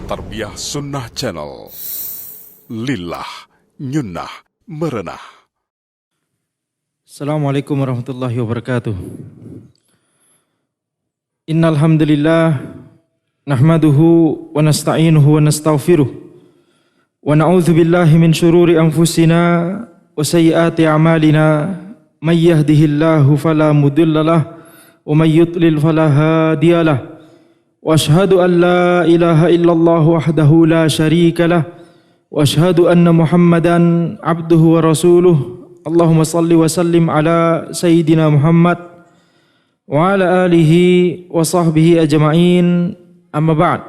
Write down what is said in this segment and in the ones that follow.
Tarbiyah Sunnah Channel. Lillah, nyunnah, merenah. Assalamualaikum warahmatullahi wabarakatuh. Innal hamdalillah nahmaduhu wa nasta'inuhu wa nastaghfiruh wa na'udzu billahi min shururi anfusina wa sayyiati a'malina may yahdihillahu fala mudhillalah wa may yudlil fala hadiyalah. Wa ashhadu an la ilaha illallah wahdahu la syarika lah wa ashhadu anna Muhammadan abduhu wa rasuluh. Allahumma salli wa sallim ala sayyidina Muhammad wa ala alihi wa sahbihi ajma'in. Amma ba'd.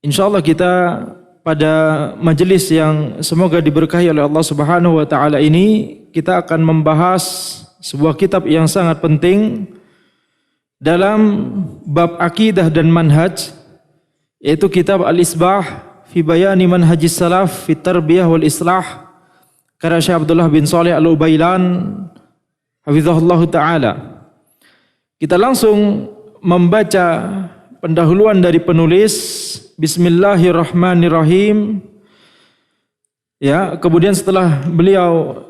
Insyaallah kita pada majelis yang semoga diberkahi oleh Allah Subhanahu wa taala ini, kita akan membahas sebuah kitab yang sangat penting dalam bab akidah dan manhaj, yaitu kitab Al-Isbah fi bayani manhajis salaf fi tarbiyah wal islah, karya Syekh Abdullah bin Shalih Al-Ubailan hafizahullah ta'ala. Kita langsung membaca pendahuluan dari penulis. Bismillahirrahmanirrahim. Ya, kemudian setelah beliau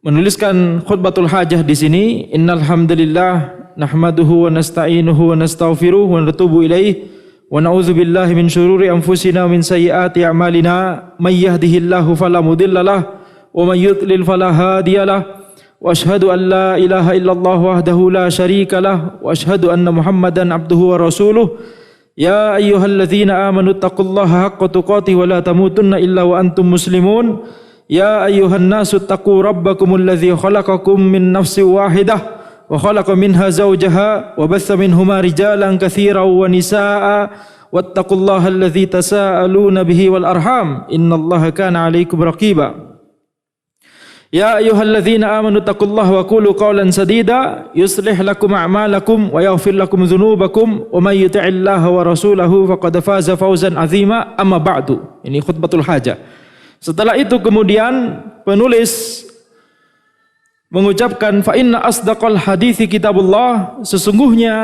menuliskan khutbatul hajah di sini, innal hamdalillah nahmaduhu wa nasta'inuhu wa nastaghfiruh wa natubu ilaih wa na'udzu billahi min syururi anfusina wa min sayyiati a'malina may yahdihillahu fala mudhillalah wa may yudlil fala hadiyalah. Wa asyhadu an la ilaha illallah wahdahu la syarika lah wa asyhadu anna Muhammadan abduhu wa rasuluh. Ya ayyuhalladzina amanu taqullaha haqqa tuqatih wa la tamutunna illa wa antum muslimun. Ya ayyuhan nasu taqu rabbakumul ladzi khalaqakum min nafsin wahidah wa khalaqa minha zawjaha wa batha minhuma rijalan katsiran wa nisaa wattaqullaha alladzi tasaaluna bihi wal arham innallaha kana 'alaikum raqiba. Ya ayyuhalladzina amanu taqullaha wa qulu qawlan sadida yuslih lakum a'malakum wa yaghfir lakum dzunubakum wa may yuti'illaha wa rasulahu faqad faza fawzan 'azima. Amma ba'du. Ini khutbatul hajah. Setelah itu kemudian penulis mengucapkan fa inna asdaqal hadithi kitabullah, sesungguhnya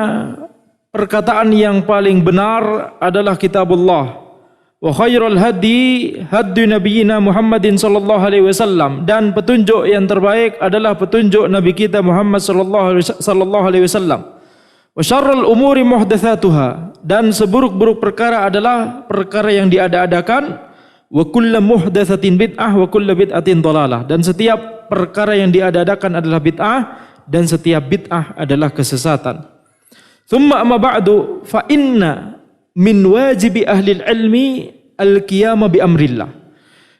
perkataan yang paling benar adalah kitabullah. Wa khairul hadi hadyu nabiyina Muhammadin sallallahu alaihi wasallam, dan petunjuk yang terbaik adalah petunjuk nabi kita Muhammad sallallahu alaihi wasallam. Wa syarrul umuri muhdatsatuha, dan seburuk-buruk perkara adalah perkara yang diada-adakan. Wa kullu muhdatsatin bid'ah wa kullu bid'atin dhalalah, dan setiap perkara yang diada-adakan adalah bid'ah dan setiap bid'ah adalah kesesatan. Thumma amma ba'du fa inna min wajibi ahli ilmi al-qiyam bi amrillah.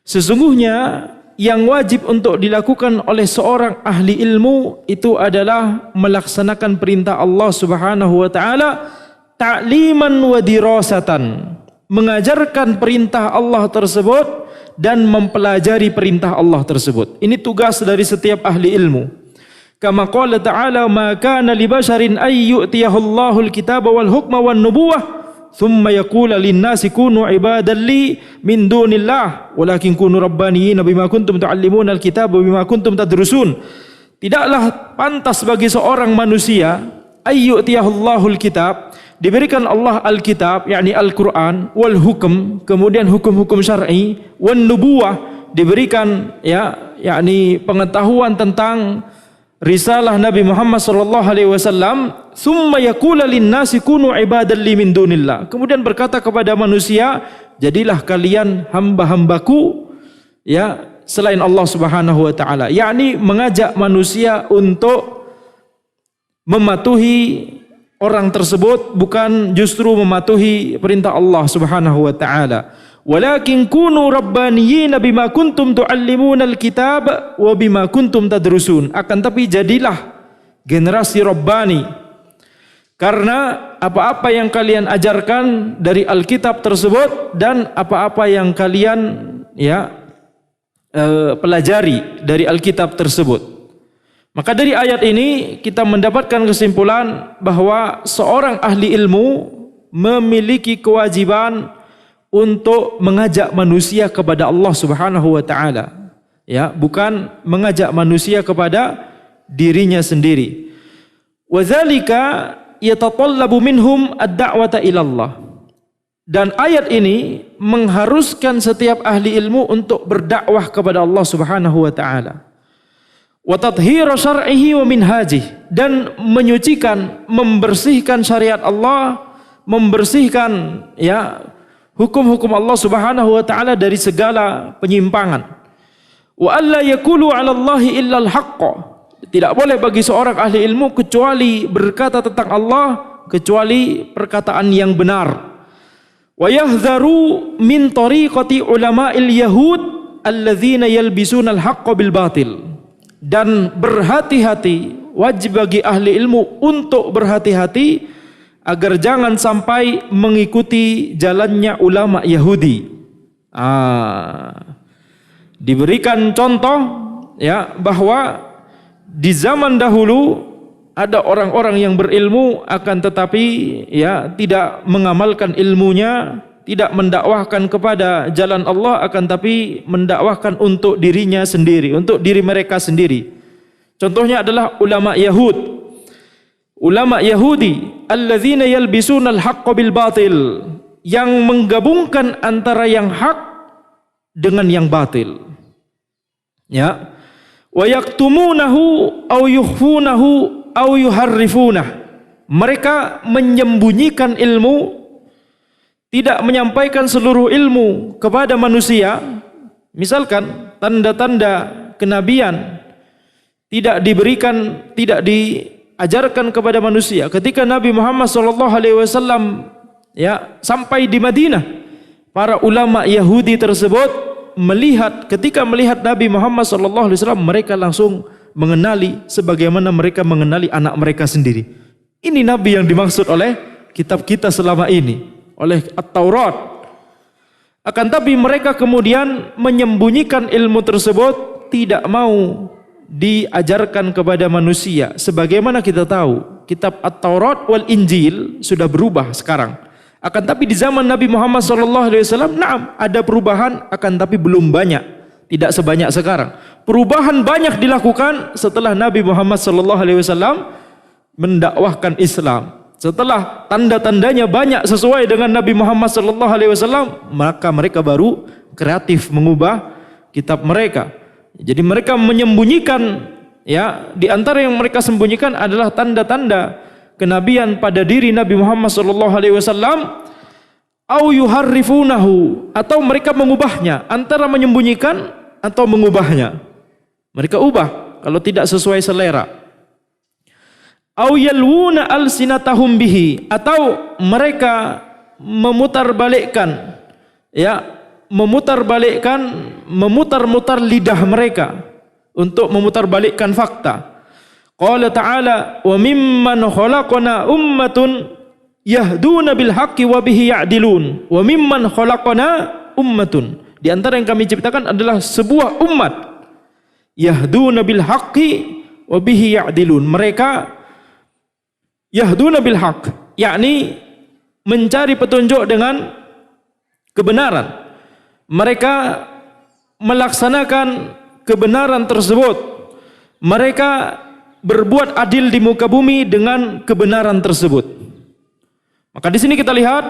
Sesungguhnya yang wajib untuk dilakukan oleh seorang ahli ilmu itu adalah melaksanakan perintah Allah Subhanahu wa taala ta'liman wa dirasatan, mengajarkan perintah Allah tersebut dan mempelajari perintah Allah tersebut. Ini tugas dari setiap ahli ilmu. Kama qala ta'ala ma kana li basharin ay yu'tiyahu Allahul kitaba wal hukma wan nubuwah thumma yaqulu lin-nasi kunu ibadan li min dunillah walakin kunu rabbaniyina bima kuntum tu'allimuna al-kitaba bima kuntum tadrusun. Tidaklah pantas bagi seorang manusia ay yu'tiyahu Allahul kitab, diberikan Allah Alkitab, yakni Al-Quran, wal hukum, kemudian hukum-hukum syar'i, wan nubuwah, diberikan yakni pengetahuan tentang risalah Nabi Muhammad sallallahu alaihi wasallam, thumma yaqulu lin-nasi kunu ibadan li min dunillah, kemudian berkata kepada manusia, jadilah kalian hamba-hambaku selain Allah Subhanahu wa taala, yakni mengajak manusia untuk mematuhi orang tersebut, bukan justru mematuhi perintah Allah Subhanahu wa taala. Walakin kunu rabbaniyina bima kuntum tuallimuna alkitab wa bima kuntum tadrusun. Akan tapi jadilah generasi rabbani, karena apa-apa yang kalian ajarkan dari Alkitab tersebut dan apa-apa yang kalian pelajari dari Alkitab tersebut. Maka dari ayat ini kita mendapatkan kesimpulan bahwa seorang ahli ilmu memiliki kewajiban untuk mengajak manusia kepada Allah Subhanahu wa taala. Bukan mengajak manusia kepada dirinya sendiri. Wa dzalika yatatallabu minhum ad-da'wata ila Allah. Dan ayat ini mengharuskan setiap ahli ilmu untuk berdakwah kepada Allah Subhanahu wa taala. Wa tathhira syar'ihi wa minhajih, dan menyucikan, membersihkan syariat Allah, membersihkan ya hukum-hukum Allah Subhanahu wa taala dari segala penyimpangan. Wa alla yaqulu 'ala Allahi illa al-haqq. Tidak boleh bagi seorang ahli ilmu kecuali berkata tentang Allah kecuali perkataan yang benar. Wa yahdharu min tariqati ulama'il yahud alladzina yalbisuna al-haqqa bil batil. Dan berhati-hati, wajib bagi ahli ilmu untuk berhati-hati agar jangan sampai mengikuti jalannya ulama Yahudi. Diberikan contoh ya bahwa di zaman dahulu ada orang-orang yang berilmu akan tetapi ya tidak mengamalkan ilmunya, tidak mendakwahkan kepada jalan Allah, akan tapi mendakwahkan untuk dirinya sendiri, untuk diri mereka sendiri. Contohnya adalah ulama Yahud, ulama Yahudi alladzina yalbisuna al-haqqa bil batil, yang menggabungkan antara yang hak dengan yang batil. Ya. Wa yaktumunahu aw yukhfunahu aw yuharrifunah. Mereka menyembunyikan ilmu, tidak menyampaikan seluruh ilmu kepada manusia. Misalkan tanda-tanda kenabian tidak diberikan, tidak diajarkan kepada manusia. Ketika Nabi Muhammad SAW ya sampai di Madinah, para ulama Yahudi tersebut ketika melihat Nabi Muhammad SAW, mereka langsung mengenali sebagaimana mereka mengenali anak mereka sendiri. Ini Nabi yang dimaksud oleh kitab kita selama ini, oleh At-Taurat. Akan tapi mereka kemudian menyembunyikan ilmu tersebut, tidak mau diajarkan kepada manusia. Sebagaimana kita tahu, kitab At-Taurat wal Injil sudah berubah sekarang. Akan tapi di zaman Nabi Muhammad SAW, ada perubahan, akan tapi belum banyak, tidak sebanyak sekarang. Perubahan banyak dilakukan setelah Nabi Muhammad SAW mendakwahkan Islam. Setelah tanda-tandanya banyak sesuai dengan Nabi Muhammad SAW, maka mereka baru kreatif mengubah kitab mereka. Jadi mereka menyembunyikan, ya, di antara yang mereka sembunyikan adalah tanda-tanda kenabian pada diri Nabi Muhammad SAW, au yuharrifunahu, atau mereka mengubahnya, antara menyembunyikan atau mengubahnya. Mereka ubah kalau tidak sesuai selera. Au yalwuna alsinatahum bihi, atau mereka memutarbalikkan, ya, memutar-mutar lidah mereka untuk memutarbalikkan fakta. Qala ta'ala wa mimman khalaqna ummatun yahduna bil haqqi wa bihi ya'dilun. Wa mimman khalaqna ummatun, di antara yang kami ciptakan adalah sebuah umat, yahduna bil haqqi wa bihi ya'dilun. Mereka yahduna bil haqq, yakni mencari petunjuk dengan kebenaran. Mereka melaksanakan kebenaran tersebut. Mereka berbuat adil di muka bumi dengan kebenaran tersebut. Maka di sini kita lihat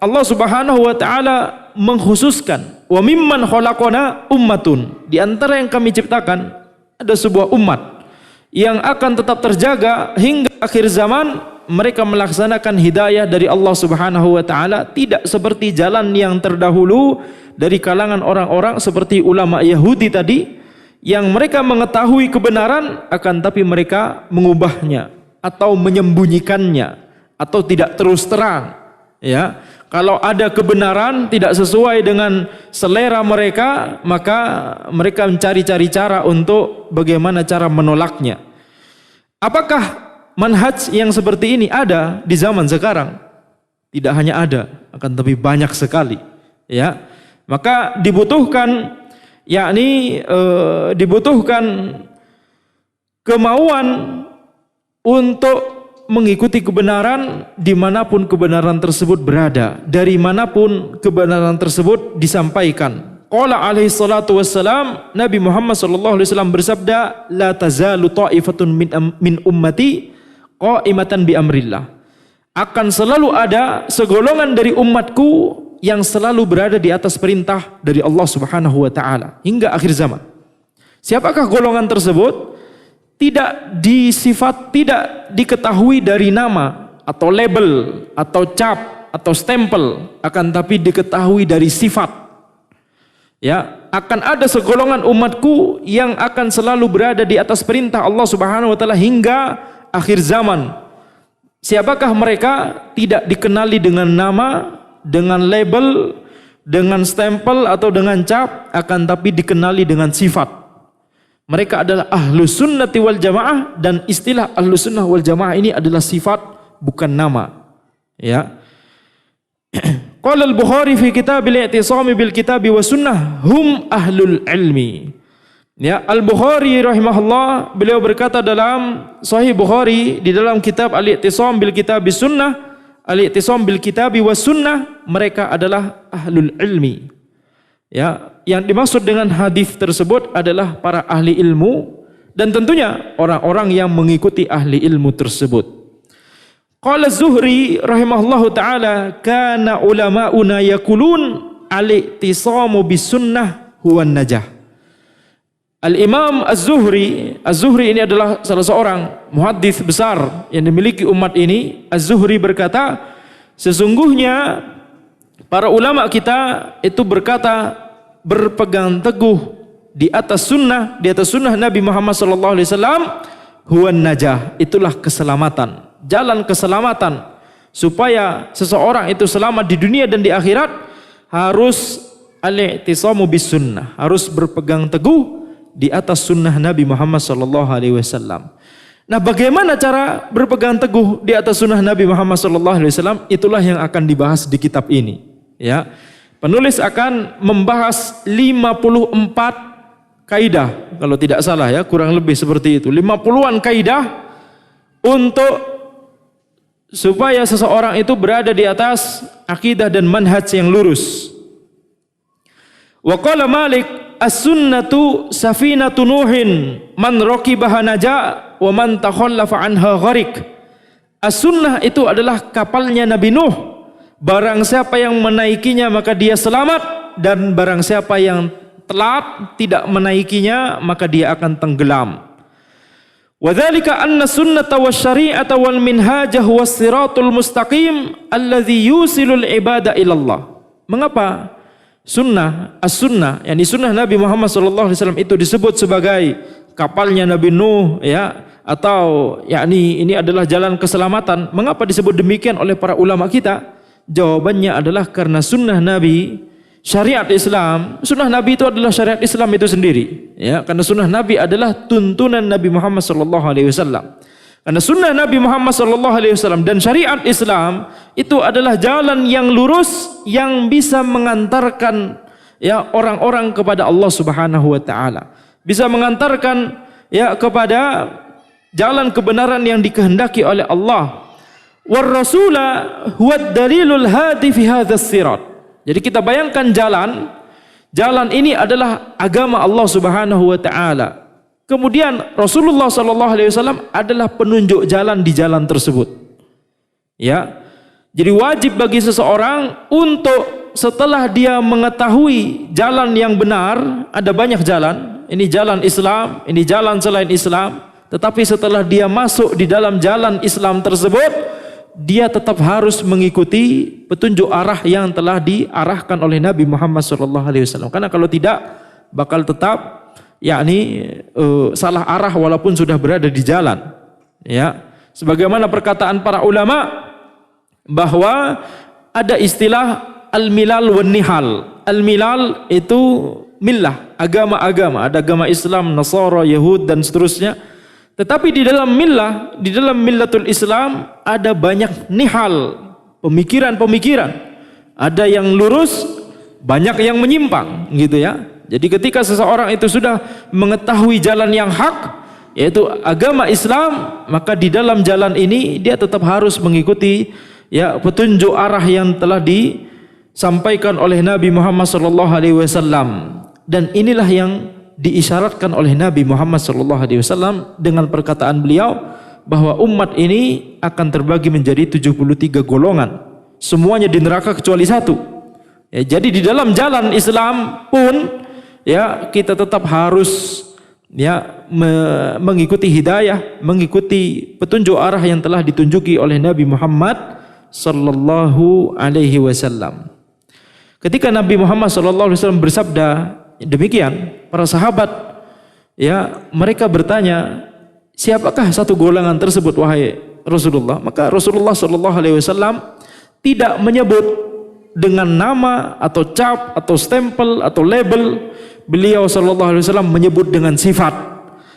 Allah Subhanahu wa taala mengkhususkan wa mimman khalaqana ummatun, di antara yang kami ciptakan ada sebuah umat yang akan tetap terjaga hingga akhir zaman. Mereka melaksanakan hidayah dari Allah Subhanahu wa taala, tidak seperti jalan yang terdahulu dari kalangan orang-orang seperti ulama Yahudi tadi, yang mereka mengetahui kebenaran akan tapi mereka mengubahnya atau menyembunyikannya atau tidak terus terang. Ya, kalau ada kebenaran tidak sesuai dengan selera mereka, maka mereka mencari-cari cara untuk bagaimana cara menolaknya. Apakah manhaj yang seperti ini ada di zaman sekarang? Tidak hanya ada, akan tapi banyak sekali. Ya, maka dibutuhkan, yakni dibutuhkan kemauan untuk mengikuti kebenaran dimanapun kebenaran tersebut berada, dari manapun kebenaran tersebut disampaikan. Qala alaihi salatu wassalam, Nabi Muhammad sallallahu alaihi wasallam bersabda, la tazalu ta'ifatun min ummati qa'imatan bi amrillah. Akan selalu ada segolongan dari umatku yang selalu berada di atas perintah dari Allah Subhanahu wa taala hingga akhir zaman. Siapakah golongan tersebut? Tidak diketahui dari nama atau label atau cap atau stempel, akan tapi diketahui dari sifat. Ya, akan ada segolongan umatku yang akan selalu berada di atas perintah Allah Subhanahu wa taala hingga akhir zaman. Siapakah mereka? Tidak dikenali dengan nama, dengan label, dengan stempel atau dengan cap, akan tapi dikenali dengan sifat. Mereka adalah ahlus sunnati wal jamaah, dan istilah ahlus sunnah wal jamaah ini adalah sifat, bukan nama. Ya. Qala al-Bukhari fi kitab al-i'tisam bil kitab wa sunnah hum ahlul ilmi. Ya, Al-Bukhari rahimahullah, beliau berkata dalam Sahih Bukhari di dalam kitab Al-I'tisam bil Kitab Sunnah, Al-I'tisam bil Kitab was Sunnah, mereka adalah ahlul ilmi. Ya, yang dimaksud dengan hadis tersebut adalah para ahli ilmu, dan tentunya orang-orang yang mengikuti ahli ilmu tersebut. Qala Az-Zuhri rahimahullahu taala, kana ulama'una yaqulun al-i'tisamu bis sunnah huwa an-najah. Al-Imam Az-Zuhri ini adalah salah seorang muhaddits besar yang dimiliki umat ini. Az-Zuhri berkata, sesungguhnya para ulama kita itu berkata, berpegang teguh di atas sunnah Nabi Muhammad sallallahu alaihi wasallam, huwan najah, itulah keselamatan, jalan keselamatan. Supaya seseorang itu selamat di dunia dan di akhirat, harus al-i'tisamu bis sunnah, harus berpegang teguh di atas sunnah Nabi Muhammad sallallahu alaihi wasallam. Nah, bagaimana cara berpegang teguh di atas sunnah Nabi Muhammad sallallahu alaihi wasallam? Itulah yang akan dibahas di kitab ini. Ya, penulis akan membahas 54 kaidah, kalau tidak salah ya, kurang lebih seperti itu. 50-an kaidah untuk supaya seseorang itu berada di atas akidah dan manhaj yang lurus. Wa qala Malik, as-sunnatu safinatu Nuhin, man raqibaha naja wa man takhallafa anha gharik. As-sunnah itu adalah kapalnya Nabi Nuh. Barang siapa yang menaikinya maka dia selamat, dan barang siapa yang telat tidak menaikinya maka dia akan tenggelam. Wa dzalika anna sunnata wasyari'ata wal minhajah was siratul mustaqim alladzi yusilul ibada ila Allah. Mengapa sunnah, as-sunnah, yakni sunnah Nabi Muhammad SAW itu disebut sebagai kapalnya Nabi Nuh, ya, atau yakni ini adalah jalan keselamatan? Mengapa disebut demikian oleh para ulama kita? Jawabannya adalah karena sunnah Nabi, syariat Islam, sunnah Nabi itu adalah syariat Islam itu sendiri, ya, karena sunnah Nabi adalah tuntunan Nabi Muhammad SAW. Karena sunnah Nabi Muhammad SAW dan syariat Islam itu adalah jalan yang lurus yang bisa mengantarkan ya orang-orang kepada Allah Subhanahu wa taala. Bisa mengantarkan ya kepada jalan kebenaran yang dikehendaki oleh Allah. War rasula huwa dalilul hadi fi hadzal sirat. Jadi kita bayangkan jalan ini adalah agama Allah Subhanahu wa taala. Kemudian Rasulullah SAW adalah penunjuk jalan di jalan tersebut. Ya, jadi wajib bagi seseorang untuk setelah dia mengetahui jalan yang benar, ada banyak jalan. Ini jalan Islam, ini jalan selain Islam. Tetapi setelah dia masuk di dalam jalan Islam tersebut, dia tetap harus mengikuti petunjuk arah yang telah diarahkan oleh Nabi Muhammad SAW. Karena kalau tidak, bakal tetap yakni salah arah walaupun sudah berada di jalan. Ya, sebagaimana perkataan para ulama bahwa ada istilah al-milal wan nihal. Al-milal itu millah, agama-agama, ada agama Islam, Nasara, Yahud dan seterusnya. Tetapi di dalam millah, di dalam millatul Islam ada banyak nihal, pemikiran-pemikiran. Ada yang lurus, banyak yang menyimpang, gitu ya. Jadi ketika seseorang itu sudah mengetahui jalan yang hak, yaitu agama Islam, maka di dalam jalan ini dia tetap harus mengikuti ya petunjuk arah yang telah disampaikan oleh Nabi Muhammad SAW. Dan inilah yang diisyaratkan oleh Nabi Muhammad SAW dengan perkataan beliau, bahwa umat ini akan terbagi menjadi 73 golongan. Semuanya di neraka kecuali satu. Ya, jadi di dalam jalan Islam pun ya kita tetap harus ya mengikuti hidayah, mengikuti petunjuk arah yang telah ditunjuki oleh Nabi Muhammad sallallahu alaihi wasallam. Ketika Nabi Muhammad sallallahu alaihi wasallam bersabda demikian, para sahabat ya mereka bertanya, siapakah satu golongan tersebut wahai Rasulullah? Maka Rasulullah sallallahu alaihi wasallam tidak menyebut dengan nama atau cap atau stempel atau label. Beliau sallallahu alaihi wasallam menyebut dengan sifat,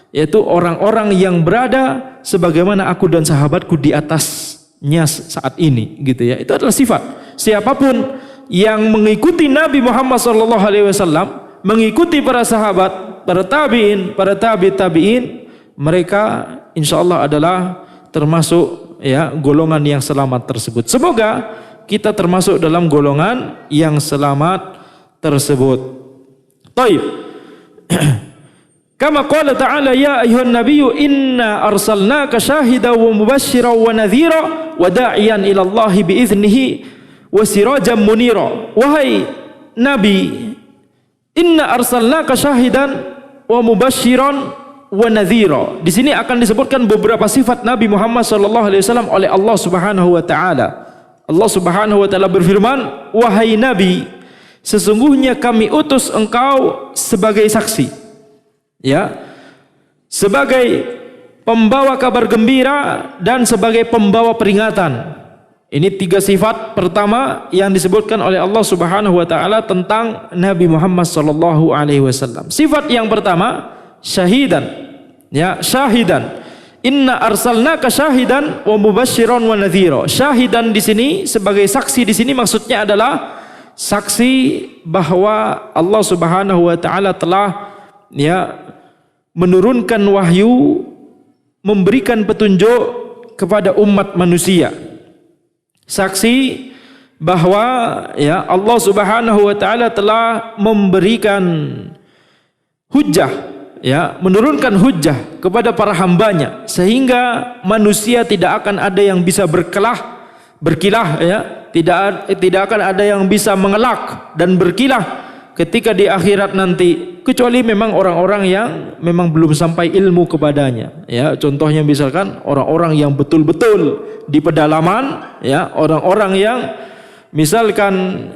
yaitu orang-orang yang berada sebagaimana aku dan sahabatku di atasnya saat ini, gitu ya. Itu adalah sifat. Siapapun yang mengikuti Nabi Muhammad sallallahu alaihi wasallam, mengikuti para sahabat, para tabi'in, para tabi'in, mereka insyaallah adalah termasuk ya golongan yang selamat tersebut. Semoga kita termasuk dalam golongan yang selamat tersebut. Baik. Kama qala ta'ala ya ayyuhan nabiyyu inna arsalnaka syahidan wa mubasysyiran wa nadhira wa da'iyan ila Allah bi idznihi wa sirajan munira. Wahai nabi, inna arsalnaka syahidan wa mubasysyiran wa nadhira. Di sini akan disebutkan beberapa sifat Nabi Muhammad sallallahu alaihi wasallam oleh Allah Subhanahu wa taala. Allah Subhanahu wa taala berfirman, wahai nabi, sesungguhnya kami utus engkau sebagai saksi, ya, sebagai pembawa kabar gembira dan sebagai pembawa peringatan. Ini tiga sifat pertama yang disebutkan oleh Allah Subhanahu wa taala tentang Nabi Muhammad sallallahu alaihi wasallam. Sifat yang pertama syahidan, ya, syahidan. Inna arsalnaka syahidan wa mubasysyiran wa nadhira. Syahidan di sini sebagai saksi, di sini maksudnya adalah saksi bahwa Allah Subhanahu wa taala telah ya menurunkan wahyu, memberikan petunjuk kepada umat manusia. Saksi bahwa ya Allah Subhanahu wa taala telah memberikan hujjah, ya, menurunkan hujjah kepada para hambanya sehingga manusia tidak akan ada yang bisa berkilah ya. Tidak akan ada yang bisa mengelak dan berkilah ketika di akhirat nanti, kecuali memang orang-orang yang memang belum sampai ilmu kepadanya, ya. Contohnya misalkan orang-orang yang betul-betul di pedalaman, ya, orang-orang yang misalkan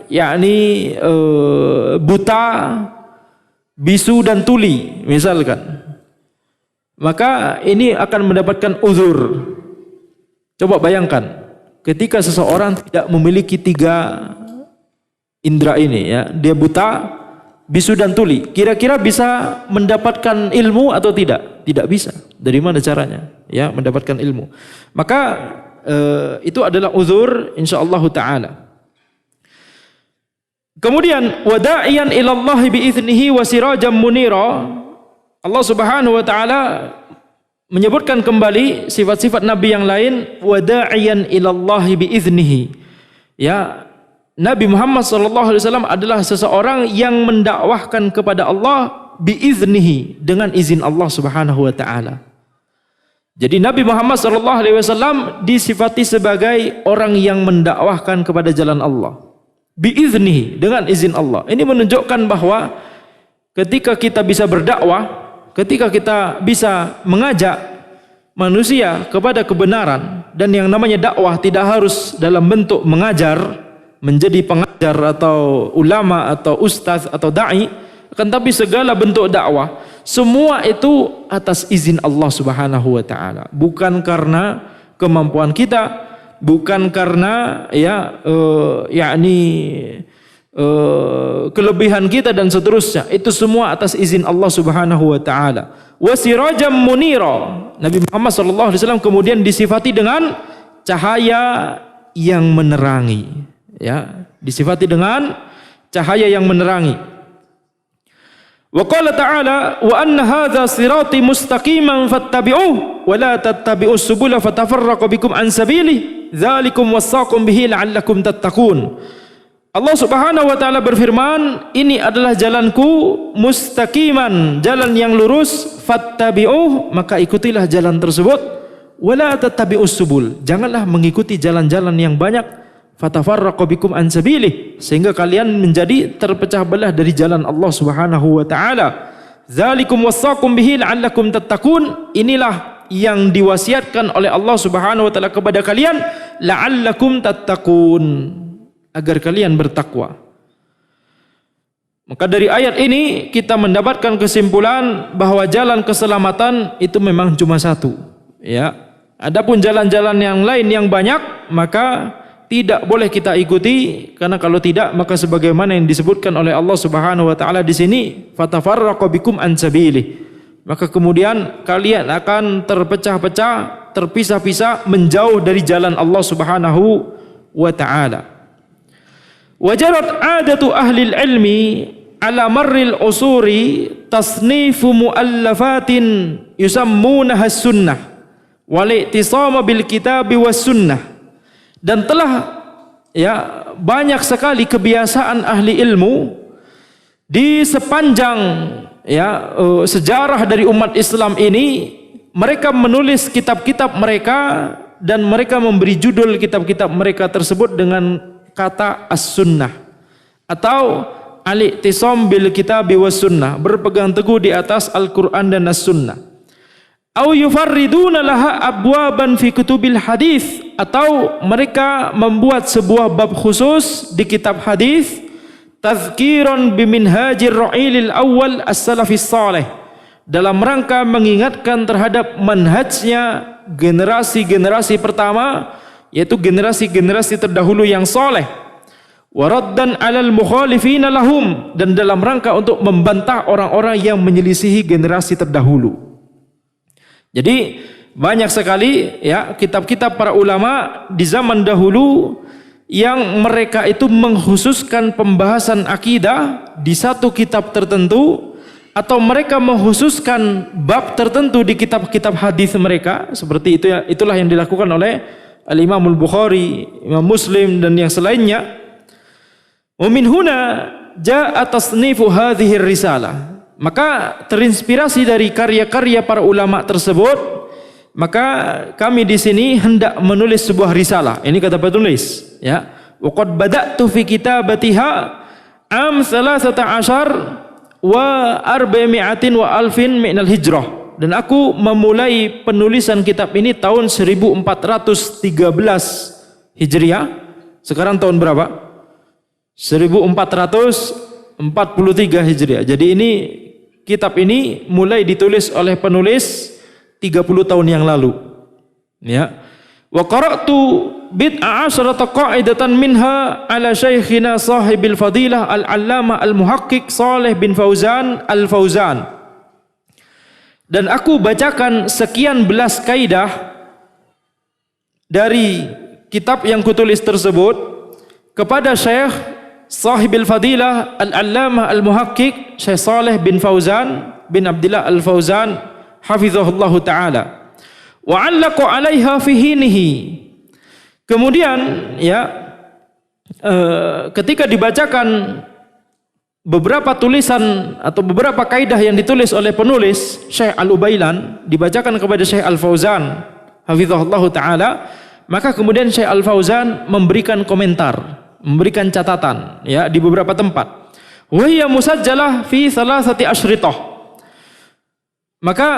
yakni buta, bisu dan tuli misalkan, maka ini akan mendapatkan uzur. Coba bayangkan ketika seseorang tidak memiliki tiga indera ini, ya, dia buta, bisu dan tuli, kira-kira bisa mendapatkan ilmu atau tidak? Tidak bisa. Dari mana caranya, ya, mendapatkan ilmu? Maka itu adalah uzur insyaallah taala. Kemudian wada'iyan ila Allah bi idznihi wa sirajan munira. Allah Subhanahu wa taala menyebutkan kembali sifat-sifat Nabi yang lain, wada'iyan ilallahi biiznihi. Ya, Nabi Muhammad sallallahu alaihi wasallam adalah seseorang yang mendakwahkan kepada Allah biiznihi, dengan izin Allah Subhanahu wa taala. Jadi Nabi Muhammad sallallahu alaihi wasallam disifati sebagai orang yang mendakwahkan kepada jalan Allah biiznihi, dengan izin Allah. Ini menunjukkan bahwa ketika kita bisa berdakwah, ketika kita bisa mengajak manusia kepada kebenaran, dan yang namanya dakwah tidak harus dalam bentuk mengajar, menjadi pengajar atau ulama atau ustaz atau dai, akan tapi segala bentuk dakwah semua itu atas izin Allah Subhanahu wa taala, bukan karena kemampuan kita, bukan karena ya kelebihan kita dan seterusnya. Itu semua atas izin Allah Subhanahu wa taala. Wa sirajam munira. Nabi Muhammad sallallahu alaihi wasallam kemudian disifati dengan cahaya yang menerangi, ya, disifati dengan cahaya yang menerangi. Wa qala ta'ala wa anna hadza sirati mustaqiman fattabi'uhu wa la tattabi'us subula fatafarraqu bikum an sabilihi dzalikum wassaqum bihi la'allakum tattaqun. Allah Subhanahu wa taala berfirman, ini adalah jalanku mustaqiman, jalan yang lurus, fattabi'uh, maka ikutilah jalan tersebut, wala tattabi'us subul. Janganlah mengikuti jalan-jalan yang banyak, fatafarraqu bikum an sabilih, sehingga kalian menjadi terpecah belah dari jalan Allah Subhanahu wa taala. Dzalikum wassaqum bihi la'allakum tattaqun. Inilah yang diwasiatkan oleh Allah Subhanahu wa taala kepada kalian, la'allakum tattaqun, agar kalian bertakwa. Maka dari ayat ini kita mendapatkan kesimpulan bahwa jalan keselamatan itu memang cuma satu, ya. Adapun jalan-jalan yang lain yang banyak maka tidak boleh kita ikuti, karena kalau tidak maka sebagaimana yang disebutkan oleh Allah Subhanahu wa taala di sini, fatafarraqu bikum an sabilih, maka kemudian kalian akan terpecah-pecah, terpisah-pisah, menjauh dari jalan Allah Subhanahu wa taala. Wajarat adatu ahli ilmi ala marril usuri tasnifu muallafatin yusammunaha sunnah wal i'tisama bil kitabi was sunnah. Dan telah banyak sekali kebiasaan ahli ilmu di sepanjang sejarah dari umat Islam ini, mereka menulis kitab-kitab mereka dan mereka memberi judul kitab-kitab mereka tersebut dengan kata as-sunnah atau al-i'tisam bil kitabi was sunnah, berpegang teguh di atas Al-Qur'an dan as-sunnah. Au yufarriduna laha abwaban fi kutubil hadis, atau mereka membuat sebuah bab khusus di kitab hadis, tazkiran biminhajir ra'ilil awal as-salafis salih, dalam rangka mengingatkan terhadap manhajnya generasi-generasi pertama, yaitu generasi-generasi terdahulu yang soleh. Waraddan alal mukhalifina lahum, dan dalam rangka untuk membantah orang-orang yang menyelisihi generasi terdahulu. Jadi banyak sekali kitab-kitab para ulama di zaman dahulu yang mereka itu mengkhususkan pembahasan akidah di satu kitab tertentu, atau mereka mengkhususkan bab tertentu di kitab-kitab hadis mereka. Seperti itu, itulah yang dilakukan oleh Al-Imam Al-Bukhari, Imam Muslim dan yang selainnya. Wa min huna jaa tasnifu hadhihi risalah. Maka terinspirasi dari karya-karya para ulama tersebut, maka kami di sini hendak menulis sebuah risalah. Ini kata penulis, ya. Wa qad bada'tu fi kitabatiha am 13 wa 400 wa alfin min al-hijrah. Dan aku memulai penulisan kitab ini tahun 1413 Hijriah. Sekarang tahun berapa? 1443 Hijriah. Jadi ini kitab ini mulai ditulis oleh penulis 30 tahun yang lalu. Ya. Wa qara'tu bid'a asyrata qa'idatan minha ala syekhina sahibil fadilah al-allamah al-muhaqqiq Shalih bin Fauzan al-Fauzan. Dan aku bacakan sekian belas kaidah dari kitab yang kutulis tersebut kepada Syekh Sahibil Fadilah Al-Allamah Al-Muhaqqiq Syekh Shalih bin Fauzan bin Abdullah Al-Fauzan hafizahullah ta'ala, wa 'allaqa 'alaiha fi hinihi. Kemudian ketika dibacakan beberapa tulisan atau beberapa kaidah yang ditulis oleh penulis Syekh Al-Ubailan, dibacakan kepada Syekh Al-Fauzan hafizahullah ta'ala, maka kemudian Syekh Al-Fauzan memberikan komentar, memberikan catatan di beberapa tempat. Wa hiya musajjalah fi 3 asyritah. Maka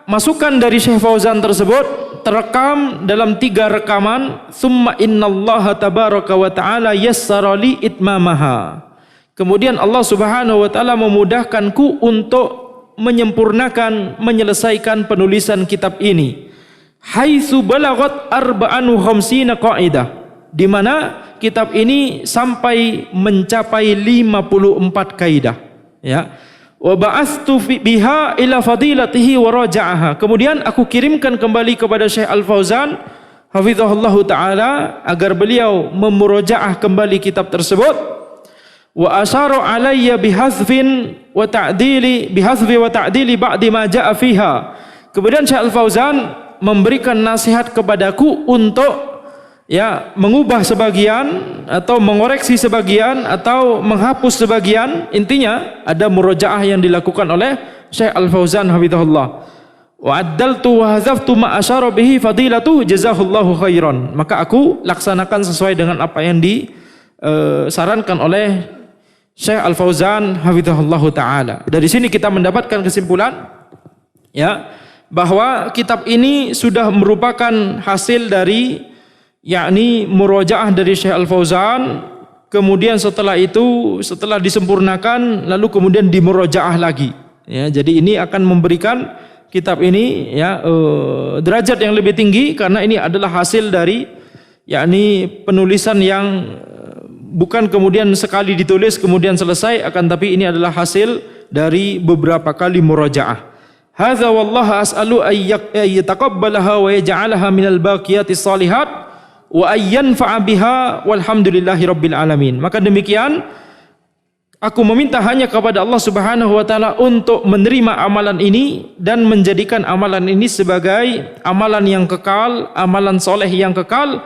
masukan dari Syekh Fauzan tersebut terekam dalam 3 rekaman. Summa innallaha tabaraka wa ta'ala yassara li itmamaha. Kemudian Allah Subhanahu wa taala memudahkanku untuk menyempurnakan, menyelesaikan penulisan kitab ini. Haitsu balaghat 54 qaidah, di mana kitab ini sampai mencapai 54 kaidah, ya. Wa ba'astu biha ila fadilatihi wa raja'aha. Kemudian aku kirimkan kembali kepada Syekh Al-Fauzan hafizahullah taala agar beliau memurajaah kembali kitab tersebut. Wa asharu alayya bihazfin wa ta'dili ba'di ma ja'a fiha. Kemudian Syekh Al-Fauzan memberikan nasihat kepadaku untuk mengubah sebagian atau mengoreksi sebagian atau menghapus sebagian. Intinya ada murojaah yang dilakukan oleh Syekh Al-Fauzan hafizahullah. wa addaltu wa hazaftu ma asyara bihi fadilatu jazahullahu khairan. Maka aku laksanakan sesuai dengan apa yang disarankan oleh Syekh Al-Fauzan hafizahullahu taala. Dari sini kita mendapatkan kesimpulan ya bahwa kitab ini sudah merupakan hasil dari yakni murojaah dari Syekh Al-Fauzan, kemudian setelah itu setelah disempurnakan lalu kemudian dimurojaah lagi. Ya, jadi ini akan memberikan kitab ini ya derajat yang lebih tinggi karena ini adalah hasil dari yakni penulisan yang bukan kemudian sekali ditulis kemudian selesai, akan tapi ini adalah hasil dari beberapa kali murojaah. Hadza wallahu as'alu ay yataqabbalaha wa yaj'alaha minal baqiyatis shalihat wa ay yanfa'a biha walhamdulillahi rabbil alamin. Maka demikian aku meminta hanya kepada Allah Subhanahu wa taala untuk menerima amalan ini dan menjadikan amalan ini sebagai amalan yang kekal, amalan soleh yang kekal,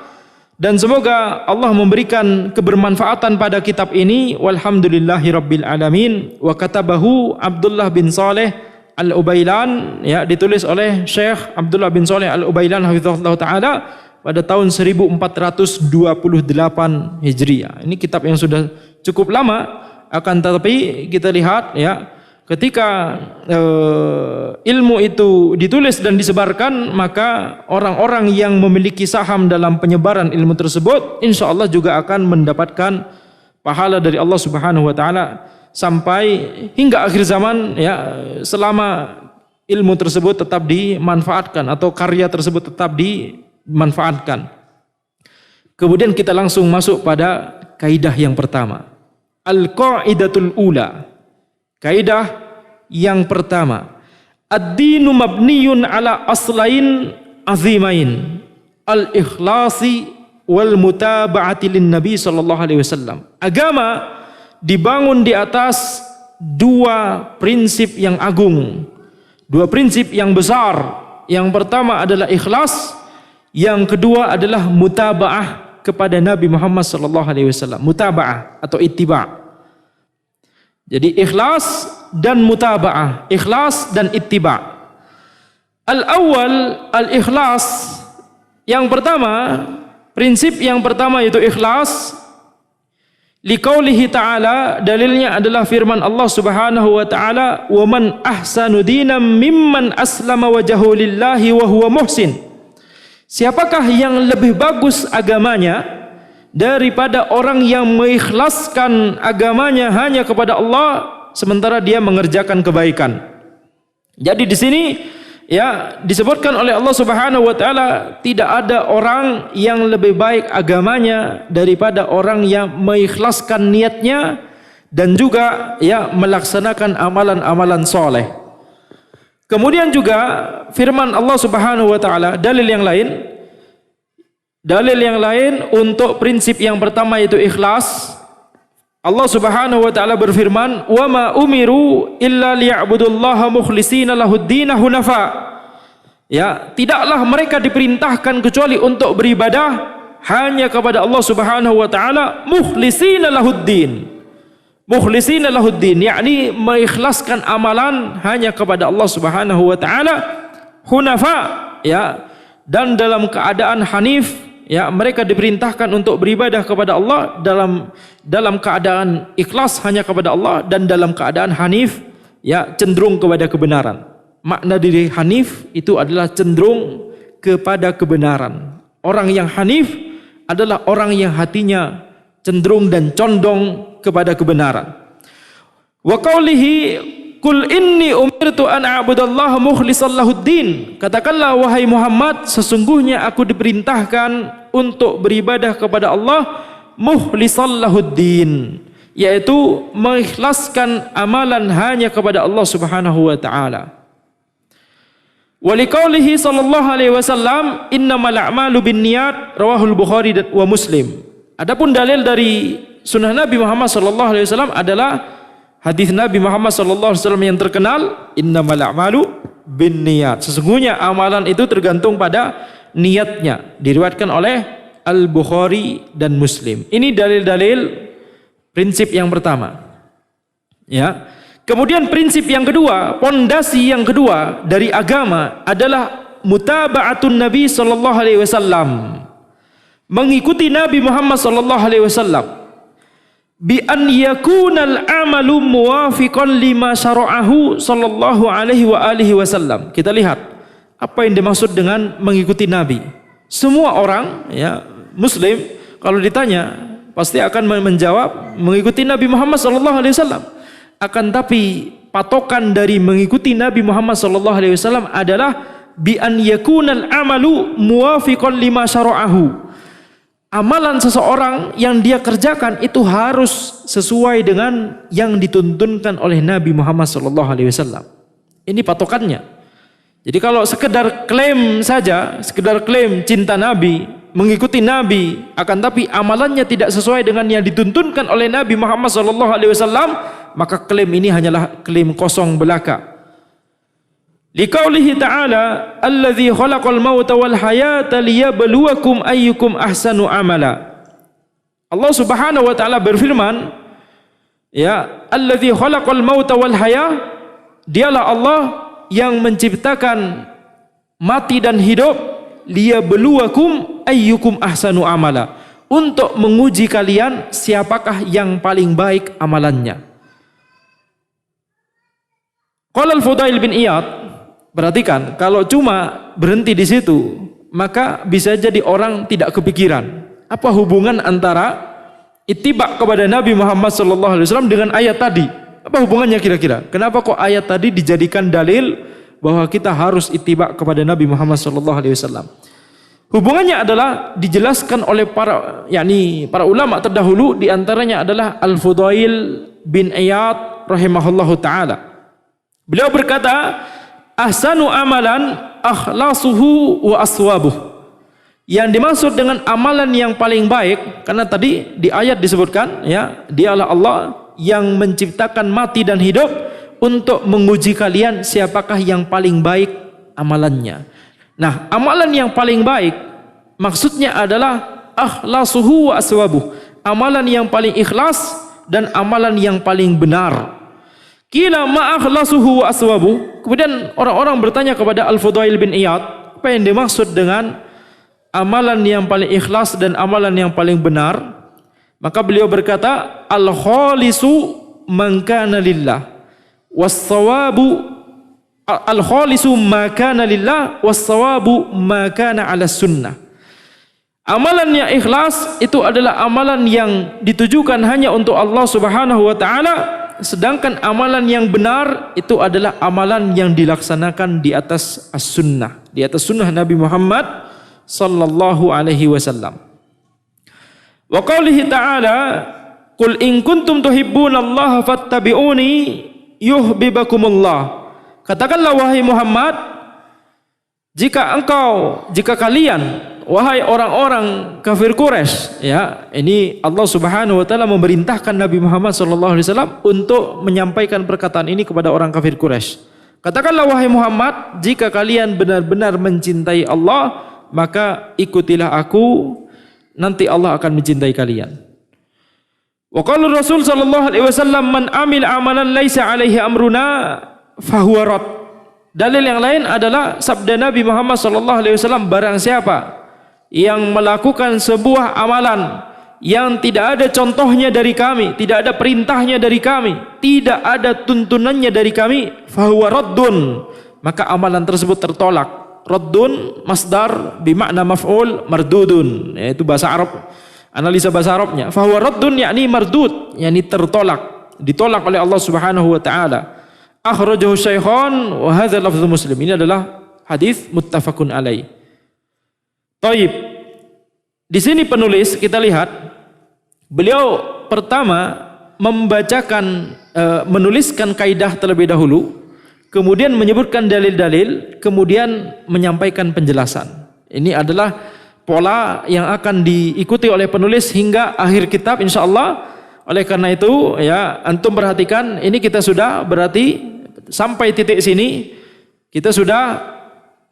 dan semoga Allah memberikan kebermanfaatan pada kitab ini. Walhamdulillahi rabbil alamin. Wa katabahu Abdullah bin Saleh Al-Ubailan, ya, ditulis oleh Syekh Abdullah bin Saleh Al-Ubailan hafizahullah taala pada tahun 1428 Hijriah. Ini kitab yang sudah cukup lama. Akan tetapi kita lihat ya ketika ilmu itu ditulis dan disebarkan, maka orang-orang yang memiliki saham dalam penyebaran ilmu tersebut insya Allah juga akan mendapatkan pahala dari Allah Subhanahu wa taala sampai hingga akhir zaman ya, selama ilmu tersebut tetap dimanfaatkan atau karya tersebut tetap dimanfaatkan. Kemudian kita langsung masuk pada kaidah yang pertama. Al-Qa'idatul Ula. Kaidah yang pertama. Ad-dinu mabniyun ala aslain azimain. Al-ikhlasi wal mutaba'ati lin Nabi sallallahu alaihi wasallam. Agama dibangun di atas dua prinsip yang agung. Dua prinsip yang besar. Yang pertama adalah ikhlas, yang kedua adalah mutaba'ah kepada Nabi Muhammad sallallahu alaihi wasallam. Mutaba'ah atau ittiba'. Jadi ikhlas dan mutaba'ah, ikhlas dan ittiba'. Al-awwal al-ikhlas. Yang pertama, prinsip yang pertama yaitu ikhlas. Liqaulihi ta'ala, dalilnya adalah firman Allah Subhanahu wa ta'ala, "Wa man ahsanu dinan mimman aslama wajhahu lillahi wa huwa muhsin." Siapakah yang lebih bagus agamanya daripada orang yang mengikhlaskan agamanya hanya kepada Allah sementara dia mengerjakan kebaikan. Jadi di sini ya disebutkan oleh Allah Subhanahu wa taala tidak ada orang yang lebih baik agamanya daripada orang yang mengikhlaskan niatnya dan juga ya melaksanakan amalan-amalan soleh. Kemudian juga firman Allah Subhanahu wa taala, dalil yang lain untuk prinsip yang pertama yaitu ikhlas. Allah Subhanahu wa taala berfirman, "Wa ma umiru illa liya'budullaha mukhlishina lahud-din hunafa." Ya, tidaklah mereka diperintahkan kecuali untuk beribadah hanya kepada Allah Subhanahu wa taala mukhlishina lahud-din. Mukhlishina lahud-din, yakni mengikhlaskan amalan hanya kepada Allah Subhanahu wa taala, hunafa, ya, dan dalam keadaan hanif, ya, mereka diperintahkan untuk beribadah kepada Allah dalam keadaan ikhlas hanya kepada Allah dan dalam keadaan hanif, ya, cenderung kepada kebenaran. Makna dari hanif itu adalah cenderung kepada kebenaran. Orang yang hanif adalah orang yang hatinya cenderung dan condong kepada kebenaran. Wa qaulihi qul inni umirtu an a'budallaha mukhlishan lahud-din. Katakanlah wahai Muhammad, sesungguhnya aku diperintahkan untuk beribadah kepada Allah mukhlishan lahud-din, yaitu mengikhlaskan amalan hanya kepada Allah Subhanahu wa taala. Wa liqaulihi sallallahu alaihi wasallam innamal a'malu binniyat, rawahul Bukhari wa Muslim. Adapun dalil dari sunnah Nabi Muhammad sallallahu alaihi wasallam adalah hadis Nabi Muhammad sallallahu alaihi wasallam yang terkenal, innamal a'malu binniyat. Sesungguhnya amalan itu tergantung pada niatnya. Diriwayatkan oleh Al-Bukhari dan Muslim. Ini dalil-dalil prinsip yang pertama. Ya. Kemudian prinsip yang kedua, pondasi yang kedua dari agama adalah mutaba'atun Nabi sallallahu alaihi wasallam. Mengikuti Nabi Muhammad sallallahu alaihi wasallam. Bi an yakunal amalu muwafiqan lima syara'ahu sallallahu alaihi wa alihi wasallam. Kita lihat apa yang dimaksud dengan mengikuti Nabi. Semua orang ya muslim kalau ditanya pasti akan menjawab mengikuti Nabi Muhammad sallallahu alaihi wasallam. Akan tapi patokan dari mengikuti Nabi Muhammad sallallahu alaihi wasallam adalah bi an yakunal amalu muwafiqan lima syara'ahu. Amalan seseorang yang dia kerjakan itu harus sesuai dengan yang dituntunkan oleh Nabi Muhammad sallallahu alaihi wasallam. Ini patokannya. Jadi kalau sekedar klaim saja, sekedar klaim cinta Nabi, mengikuti Nabi, akan tapi amalannya tidak sesuai dengan yang dituntunkan oleh Nabi Muhammad sallallahu alaihi wasallam, maka klaim ini hanyalah klaim kosong belaka. Liqaulihi ta'ala allazi khalaqal mauta wal hayata liyabluwakum ayyukum ahsanu amala. Allah Subhanahu wa taala berfirman, ya, allazi khalaqal mauta wal haya, dialah Allah yang menciptakan mati dan hidup, liyabluwakum ayyukum ahsanu amala, untuk menguji kalian siapakah yang paling baik amalannya. Qala al-Fudail bin Iyad, perhatikan, kalau cuma berhenti di situ, maka bisa jadi orang tidak kepikiran apa hubungan antara ittiba kepada Nabi Muhammad SAW dengan ayat tadi. Apa hubungannya kira-kira? Kenapa kok ayat tadi dijadikan dalil bahwa kita harus ittiba kepada Nabi Muhammad SAW? Hubungannya adalah dijelaskan oleh para ulama terdahulu, diantaranya adalah Al-Fudail bin Iyad rahimahullahu ta'ala. Beliau berkata, ahsanu amalan akhlasuhu wa aswabuh. Yang dimaksud dengan amalan yang paling baik, karena tadi di ayat disebutkan, ya, dialah Allah yang menciptakan mati dan hidup untuk menguji kalian siapakah yang paling baik amalannya. Nah, amalan yang paling baik maksudnya adalah akhlasuhu wa aswabuh, amalan yang paling ikhlas dan amalan yang paling benar. Kila ma'akhlasuhu wa aswabu. Kemudian orang-orang bertanya kepada Al-Fudail bin Iyad, apa yang dimaksud dengan amalan yang paling ikhlas dan amalan yang paling benar? Maka beliau berkata, al-khalisu man kana lillah was-sawabu, al-khalisu ma kana lillah was-sawabu ma kana 'ala sunnah. Amalan yang ikhlas itu adalah amalan yang ditujukan hanya untuk Allah Subhanahu wa taala. Sedangkan amalan yang benar itu adalah amalan yang dilaksanakan di atas as-sunnah, di atas sunnah Nabi Muhammad sallallahu alaihi wasallam. Wa qaulihi ta'ala, qul in kuntum tuhibbunallaha fattabi'uni yuhibbukumullah. Katakanlah wahai Muhammad, jika kalian wahai orang-orang kafir Quraisy, ya, ini Allah Subhanahu wa taala memerintahkan Nabi Muhammad sallallahu alaihi wasallam untuk menyampaikan perkataan ini kepada orang kafir Quraisy. Katakanlah wahai Muhammad, jika kalian benar-benar mencintai Allah, maka ikutilah aku, nanti Allah akan mencintai kalian. Wa qala Rasul sallallahu alaihi wasallam, man amil amalan laisa alaihi amruna fahuwa rad. Dalil yang lain adalah sabda Nabi Muhammad sallallahu alaihi wasallam, barang siapa yang melakukan sebuah amalan yang tidak ada contohnya dari kami, tidak ada perintahnya dari kami, tidak ada tuntunannya dari kami, fahuwa raddun, maka amalan tersebut tertolak. Raddun masdar bimakna maf'ul mardudun, yaitu bahasa Arab, analisa bahasa Arabnya. Fahuwa raddun yakni mardud, yakni tertolak, ditolak oleh Allah Subhanahu wa taala. Akhrajahu Syaikhan wa hadza lafdzu Muslim. Ini adalah hadis muttafaqun alaih. Taib. Di sini penulis, kita lihat beliau pertama menuliskan kaidah terlebih dahulu, kemudian menyebutkan dalil-dalil, kemudian menyampaikan penjelasan. Ini adalah pola yang akan diikuti oleh penulis hingga akhir kitab insyaallah. Oleh karena itu, ya, antum perhatikan, ini kita sudah berarti sampai titik sini kita sudah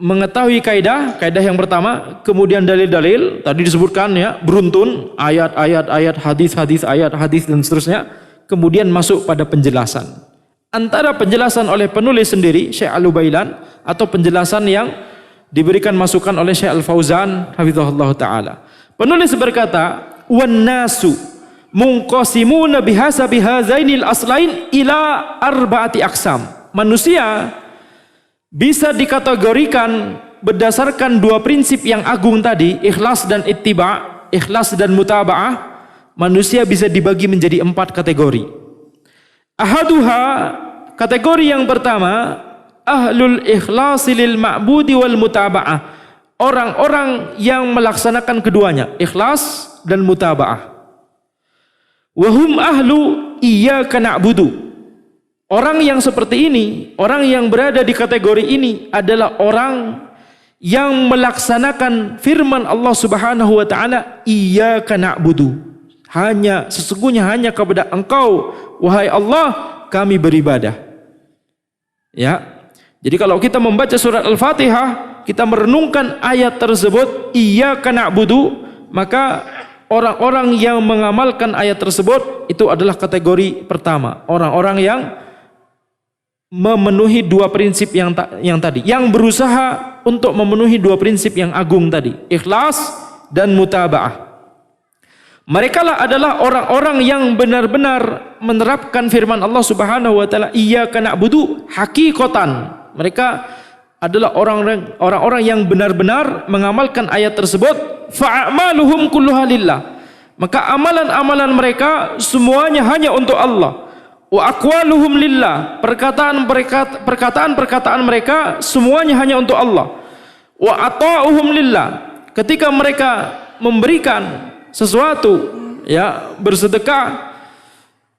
mengetahui kaidah yang pertama, kemudian dalil-dalil tadi disebutkan, ya, beruntun, ayat-ayat, hadis-hadis, ayat-hadis dan seterusnya, kemudian masuk pada penjelasan. antara penjelasan oleh penulis sendiri Syekh Al-Ubailan atau penjelasan yang diberikan masukan oleh Syekh Al-Fauzan hafizahullah taala. Penulis berkata, "Wan nasu munqasimuna bihasabi hazainil aslain ila arba'ati aqsam." Manusia bisa dikategorikan berdasarkan dua prinsip yang agung tadi, ikhlas dan ittiba', ikhlas dan mutaba'ah. Manusia bisa dibagi menjadi 4 kategori. Ahaduha, kategori yang pertama, ahlul ikhlasi lil ma'budi wal mutaba'ah. Orang-orang yang melaksanakan keduanya, ikhlas dan mutaba'ah. Wahum ahlu iyyaka na'budu. Orang yang seperti ini, orang yang berada di kategori ini adalah orang yang melaksanakan firman Allah Subhanahu wa taala, iyyaka na'budu. Sesungguhnya hanya kepada Engkau wahai Allah kami beribadah. Ya. Jadi kalau kita membaca surat Al-Fatihah, kita merenungkan ayat tersebut, iyyaka na'budu, maka orang-orang yang mengamalkan ayat tersebut itu adalah kategori pertama, orang-orang yang memenuhi dua prinsip yang tadi, yang berusaha untuk memenuhi dua prinsip yang agung tadi, ikhlas dan mutaba'ah. Mereka lah adalah orang-orang yang benar-benar menerapkan firman Allah Subhanahu wa taala, iyyaka na'budu hakikatan. Mereka adalah orang-orang yang benar-benar mengamalkan ayat tersebut, fa'amaluhum kulluha lillah. Maka amalan-amalan mereka semuanya hanya untuk Allah. Wa aqwaluhum lillah, perkataan-perkataan mereka semuanya hanya untuk Allah. Wa ata'uhum lillah, ketika mereka memberikan sesuatu, ya, bersedekah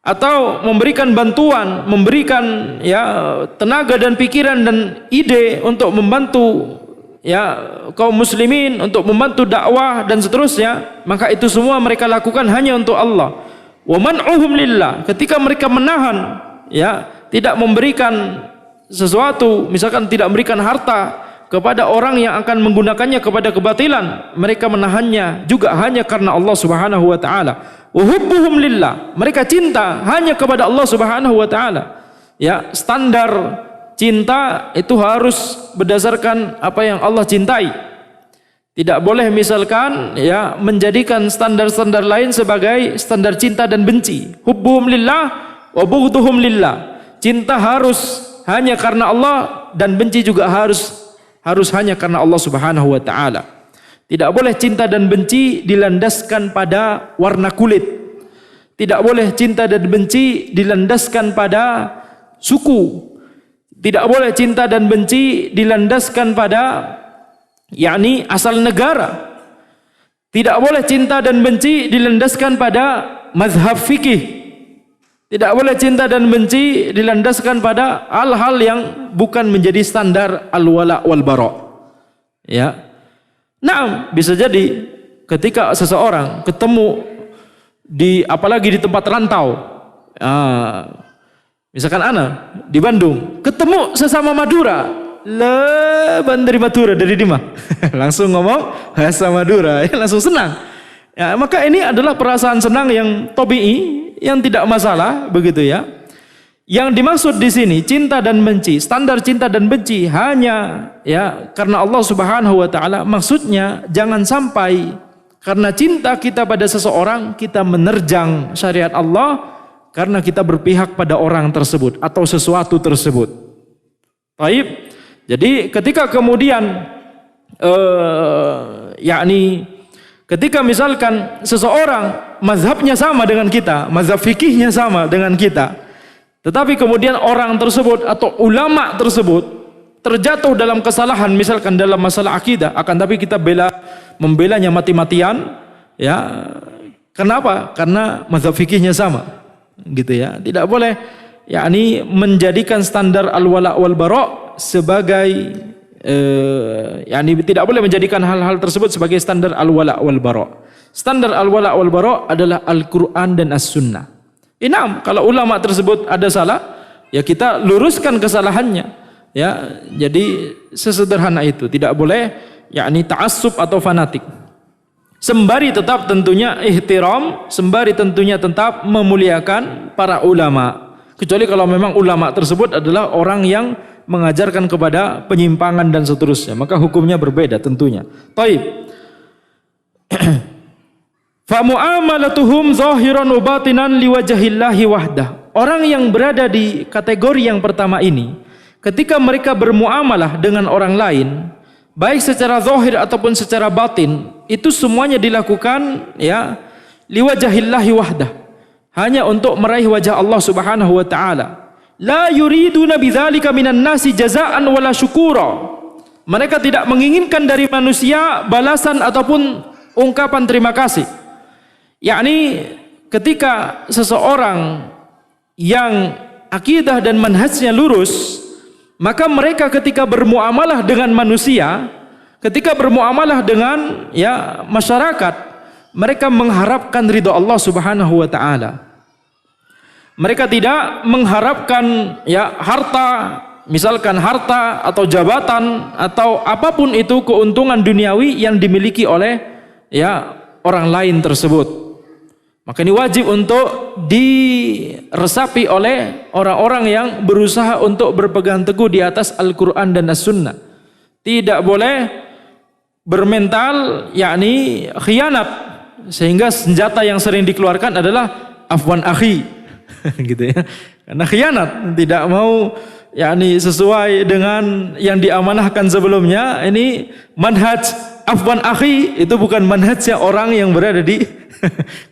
atau memberikan bantuan, memberikan tenaga dan pikiran dan ide untuk membantu kaum muslimin, untuk membantu dakwah dan seterusnya, maka itu semua mereka lakukan hanya untuk Allah. Wa man'uhum lillah, ketika mereka menahan, tidak memberikan sesuatu, misalkan tidak memberikan harta kepada orang yang akan menggunakannya kepada kebatilan, mereka menahannya juga hanya karena Allah Subhanahu wa taala. Wa hubbuhum lillah, mereka cinta hanya kepada Allah Subhanahu wa taala. Standar cinta itu harus berdasarkan apa yang Allah cintai. Tidak boleh misalkan menjadikan standar-standar lain sebagai standar cinta dan benci. Hubbuhum lillah wa bughdhuhum lillah. Cinta harus hanya karena Allah dan benci juga harus hanya karena Allah Subhanahu wa taala. Tidak boleh cinta dan benci dilandaskan pada warna kulit. Tidak boleh cinta dan benci dilandaskan pada suku. Tidak boleh cinta dan benci dilandaskan pada asal negara. Tidak boleh cinta dan benci dilandaskan pada mazhab fikih. Tidak boleh cinta dan benci dilandaskan pada hal-hal yang bukan menjadi standar al-wala wal bara. Bisa jadi ketika seseorang ketemu apalagi di tempat rantau, misalkan ana di Bandung, ketemu sesama Madura, dari Madura, dari Dima langsung ngomong bahasa Madura, langsung senang. Maka ini adalah perasaan senang yang tabii, yang tidak masalah, begitu ya. Yang dimaksud di sini cinta dan benci, standar cinta dan benci hanya karena Allah Subhanahu wa taala. Maksudnya jangan sampai karena cinta kita pada seseorang kita menerjang syariat Allah karena kita berpihak pada orang tersebut atau sesuatu tersebut. Baik. Jadi ketika kemudian ketika misalkan seseorang mazhabnya sama dengan kita, mazhab fikihnya sama dengan kita, tetapi kemudian orang tersebut atau ulama tersebut terjatuh dalam kesalahan, misalkan dalam masalah akidah, akan tapi kita membelanya mati-matian, kenapa? Karena mazhab fikihnya sama, gitu ya. Tidak boleh menjadikan standar al-wala wal bara sebagai tidak boleh menjadikan hal-hal tersebut sebagai standar al-wala wal bara. Standar al-wala wal bara adalah Al-Qur'an dan As-Sunnah. Kalau ulama tersebut ada salah, kita luruskan kesalahannya. Jadi sesederhana itu, tidak boleh ta'assub atau fanatik. Sembari tetap tentunya ihtiram, sembari tentunya tetap memuliakan para ulama. Kecuali kalau memang ulama tersebut adalah orang yang mengajarkan kepada penyimpangan dan seterusnya, maka hukumnya berbeda tentunya. Taib. Fa muamalatuhum zahiran wa batinan liwajhillahi wahdah. Orang yang berada di kategori yang pertama ini, ketika mereka bermuamalah dengan orang lain, baik secara zahir ataupun secara batin, itu semuanya dilakukan ya liwajhillahi wahdah, hanya untuk meraih wajah Allah Subhanahu wa taala. La yuriduna bidzalika minan nasi jazaan wala syukura. Mereka tidak menginginkan dari manusia balasan ataupun ungkapan terima kasih. Yakni ketika seseorang yang akidah dan manhajnya lurus, maka mereka ketika bermuamalah dengan manusia, ketika bermuamalah dengan ya masyarakat, mereka mengharapkan ridha Allah Subhanahu wa taala. Mereka tidak mengharapkan ya harta, misalkan harta atau jabatan atau apapun itu keuntungan duniawi yang dimiliki oleh ya orang lain tersebut. Maka ini wajib untuk diresapi oleh orang-orang yang berusaha untuk berpegang teguh di atas Al-Quran dan As-Sunnah. Tidak boleh bermental yakni khianat, sehingga senjata yang sering dikeluarkan adalah afwan akhi gitu ya. Karena khianat, tidak mau yakni sesuai dengan yang diamanahkan sebelumnya. Ini manhaj afwan akhi itu bukan manhajnya orang yang berada di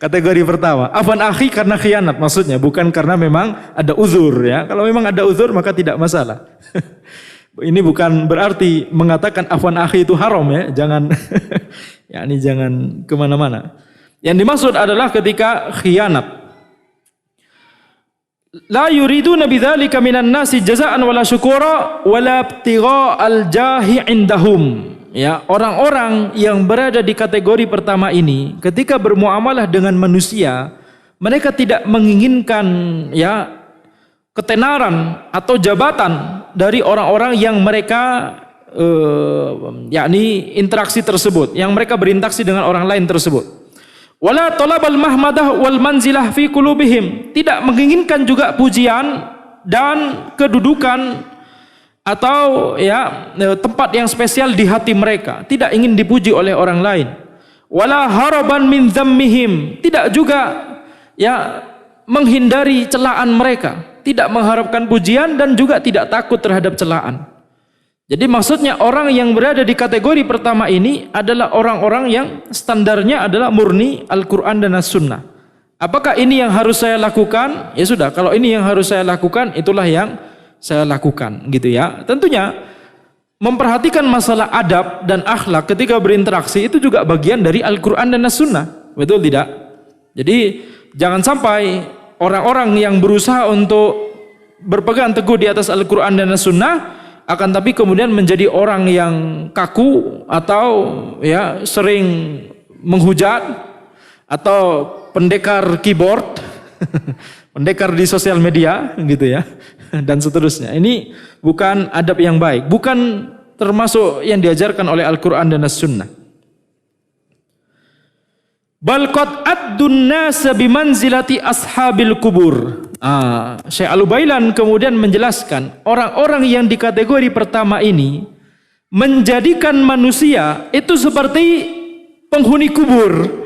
kategori pertama. Afwan akhi karena khianat maksudnya, bukan karena memang ada uzur ya. Kalau memang ada uzur maka tidak masalah. Ini bukan berarti mengatakan afwan akhi itu haram ya. Jangan yakni jangan kemana-mana. Yang dimaksud adalah ketika khianat. La yuriduna bidzalika minan nasi jazaan wala syukura wala ibtigha'al jahi indahum. Ya, orang-orang yang berada di kategori pertama ini ketika bermuamalah dengan manusia, mereka tidak menginginkan ya ketenaran atau jabatan dari orang-orang yang mereka yakni interaksi tersebut, yang mereka berinteraksi dengan orang lain tersebut. Wala talabal mahmadah wal manzilah fi qulubihim, tidak menginginkan juga pujian dan kedudukan atau ya tempat yang spesial di hati mereka, tidak ingin dipuji oleh orang lain. Wala haraban min dhammihim, tidak juga ya menghindari celaan mereka, tidak mengharapkan pujian dan juga tidak takut terhadap celaan. Jadi maksudnya orang yang berada di kategori pertama ini adalah orang-orang yang standarnya adalah murni Al-Quran dan As-Sunnah. Apakah ini yang harus saya lakukan? Ya sudah, kalau ini yang harus saya lakukan, itulah yang saya lakukan gitu ya. Tentunya memperhatikan masalah adab dan akhlak ketika berinteraksi itu juga bagian dari Al-Quran dan As-Sunnah, betul tidak? Jadi jangan sampai orang-orang yang berusaha untuk berpegang teguh di atas Al-Quran dan As-Sunnah akan tapi kemudian menjadi orang yang kaku atau ya sering menghujat atau pendekar keyboard pendekar di sosial media gitu ya, dan seterusnya. Ini bukan adab yang baik, bukan termasuk yang diajarkan oleh Al-Quran dan As-Sunnah. Bal qad addun nasa bimanzilati ashabil kubur. Syekh Al-Ubailan kemudian menjelaskan orang-orang yang di kategori pertama ini menjadikan manusia itu seperti penghuni kubur.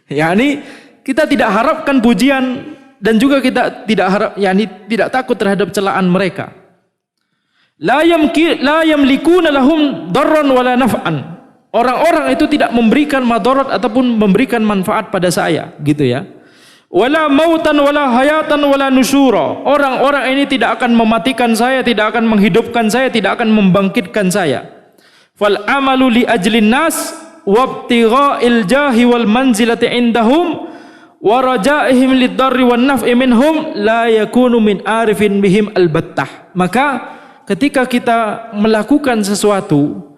yakni kita tidak harapkan pujian dan juga kita tidak harap, yakni tidak takut terhadap celaan mereka. La yamlikuna lahum darran wala naf'an. Orang-orang itu tidak memberikan madarat ataupun memberikan manfaat pada saya, gitu ya. Wala mautan wala hayatan wala nusyura. Orang-orang ini tidak akan mematikan saya, tidak akan menghidupkan saya, tidak akan membangkitkan saya. Fal amalu li ajlin nas wabtigha'il jahi wal manzilati indahum wa rajaihim lid-darri wan naf'i minhum la yakunu min arifin bihim albattah. Maka ketika kita melakukan sesuatu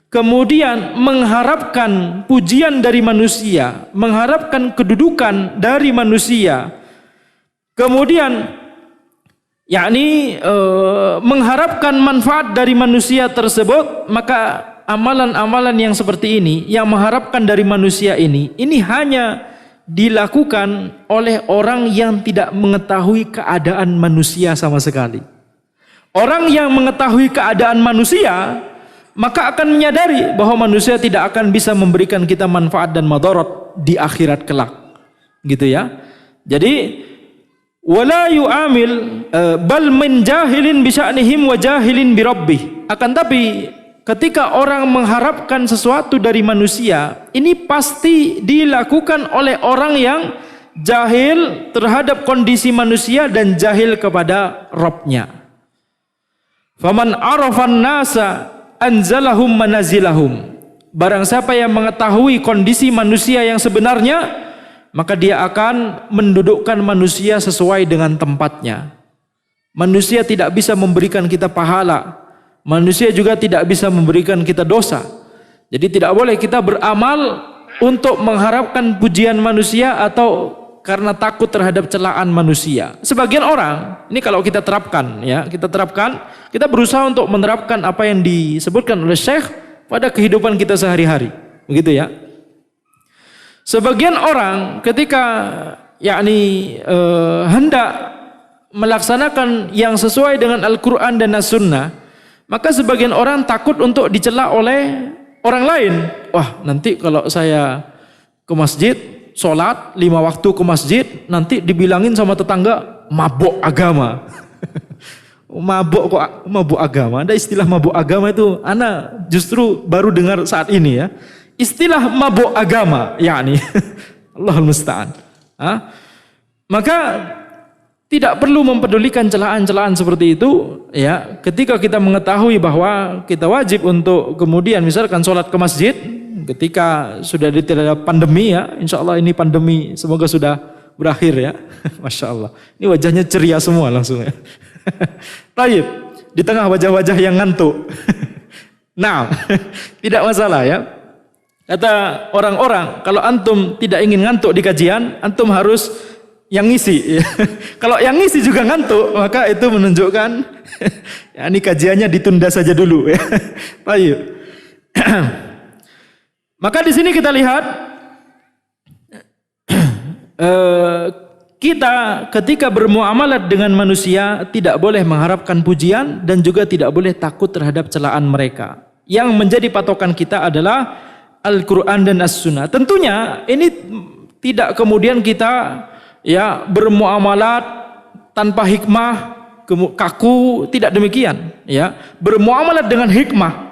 kemudian mengharapkan pujian dari manusia, mengharapkan kedudukan dari manusia, kemudian yakni mengharapkan manfaat dari manusia tersebut, maka amalan-amalan yang seperti ini yang mengharapkan dari manusia ini hanya dilakukan oleh orang yang tidak mengetahui keadaan manusia sama sekali. Orang yang mengetahui keadaan manusia, maka akan menyadari bahwa manusia tidak akan bisa memberikan kita manfaat dan madarat di akhirat kelak. Gitu ya. Jadi wala yu'amil bal min jahilin bi sya'nihim wa jahilin bi rabbih. Akan tapi ketika orang mengharapkan sesuatu dari manusia, ini pasti dilakukan oleh orang yang jahil terhadap kondisi manusia dan jahil kepada Rabb-nya. Faman arafan nasa anzalahum manazilahum. Barang siapa yang mengetahui kondisi manusia yang sebenarnya, maka dia akan mendudukkan manusia sesuai dengan tempatnya. Manusia tidak bisa memberikan kita pahala. Manusia juga tidak bisa memberikan kita dosa. Jadi tidak boleh kita beramal untuk mengharapkan pujian manusia atau karena takut terhadap celaan manusia. Sebagian orang, ini kalau kita terapkan ya, kita berusaha untuk menerapkan apa yang disebutkan oleh Syekh pada kehidupan kita sehari-hari. Begitu ya. Sebagian orang ketika hendak melaksanakan yang sesuai dengan Al-Quran dan As-Sunnah, maka sebagian orang takut untuk dicela oleh orang lain. Wah, nanti kalau saya ke masjid, sholat 5 waktu ke masjid, nanti dibilangin sama tetangga mabuk agama. Mabuk agama. Ada istilah mabuk agama itu, ana justru baru dengar saat ini ya. Istilah mabuk agama, yakni Allahul musta'an. Maka tidak perlu mempedulikan celaan-celaan seperti itu ya. Ketika kita mengetahui bahwa kita wajib untuk kemudian misalkan sholat ke masjid ketika sudah tidak pandemi ya, insya Allah ini pandemi semoga sudah berakhir ya. Masya Allah, ini wajahnya ceria semua langsung ya. Baik, di tengah wajah-wajah yang ngantuk. Nah, tidak masalah ya. Kata orang-orang, kalau antum tidak ingin ngantuk di kajian, antum harus yang ngisi. Kalau yang ngisi juga ngantuk, maka itu menunjukkan ya, ini kajiannya ditunda saja dulu ya. Baik. Maka di sini kita lihat kita ketika bermuamalat dengan manusia tidak boleh mengharapkan pujian dan juga tidak boleh takut terhadap celaan mereka. Yang menjadi patokan kita adalah Al-Quran dan As-Sunnah. Tentunya ini tidak kemudian kita ya bermuamalat tanpa hikmah, kaku, tidak demikian ya. Bermuamalat dengan hikmah,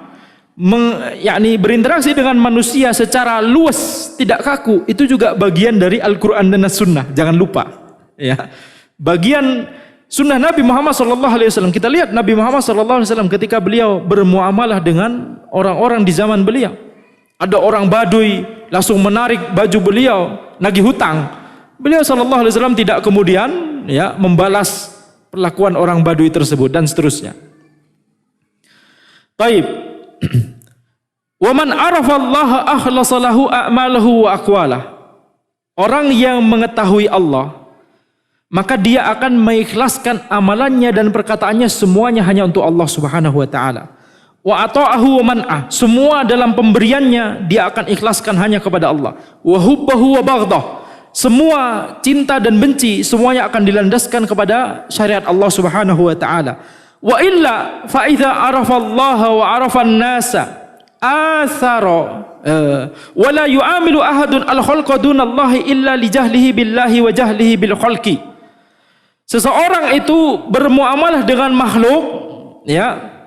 yakni berinteraksi dengan manusia secara luas, tidak kaku, itu juga bagian dari Al-Quran dan As-Sunnah. Jangan lupa ya. Bagian sunnah Nabi Muhammad SAW. Kita lihat Nabi Muhammad SAW ketika beliau bermuamalah dengan orang-orang di zaman beliau. Ada orang Baduy langsung menarik baju beliau, nagih hutang. Beliau SAW tidak kemudian ya membalas perlakuan orang Baduy tersebut dan seterusnya. Baik. Wa man arafa Allah akhlasa lahu a'malahu wa aqwalah. Orang yang mengetahui Allah, maka dia akan mengikhlaskan amalannya dan perkataannya semuanya hanya untuk Allah Subhanahu wa taala. Wa ata'ahu wa man'ah, semua dalam pemberiannya dia akan ikhlaskan hanya kepada Allah. Wa hubbahu wa baghdah, semua cinta dan benci semuanya akan dilandaskan kepada syariat Allah Subhanahu wa taala. Wa illa fa idza arafa Allah wa arafa an-nasa athara wa la yu'amilu ahadun al-khalqa dunallahi illa li jahlihi billahi wa jahlihi bil khalqi. Seseorang itu bermuamalah dengan makhluk ya.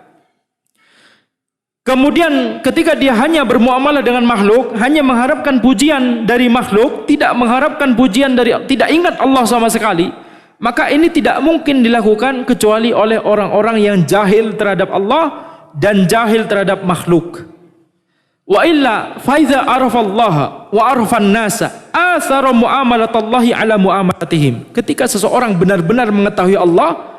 Kemudian ketika dia hanya bermuamalah dengan makhluk, hanya mengharapkan pujian dari makhluk, tidak mengharapkan pujian dari, tidak ingat Allah sama sekali, maka ini tidak mungkin dilakukan kecuali oleh orang-orang yang jahil terhadap Allah dan jahil terhadap makhluk. Wa illa fa iza arafa Allah wa arafa an-nasa athara muamalatallahi ala muamalatihim. Ketika seseorang benar-benar mengetahui Allah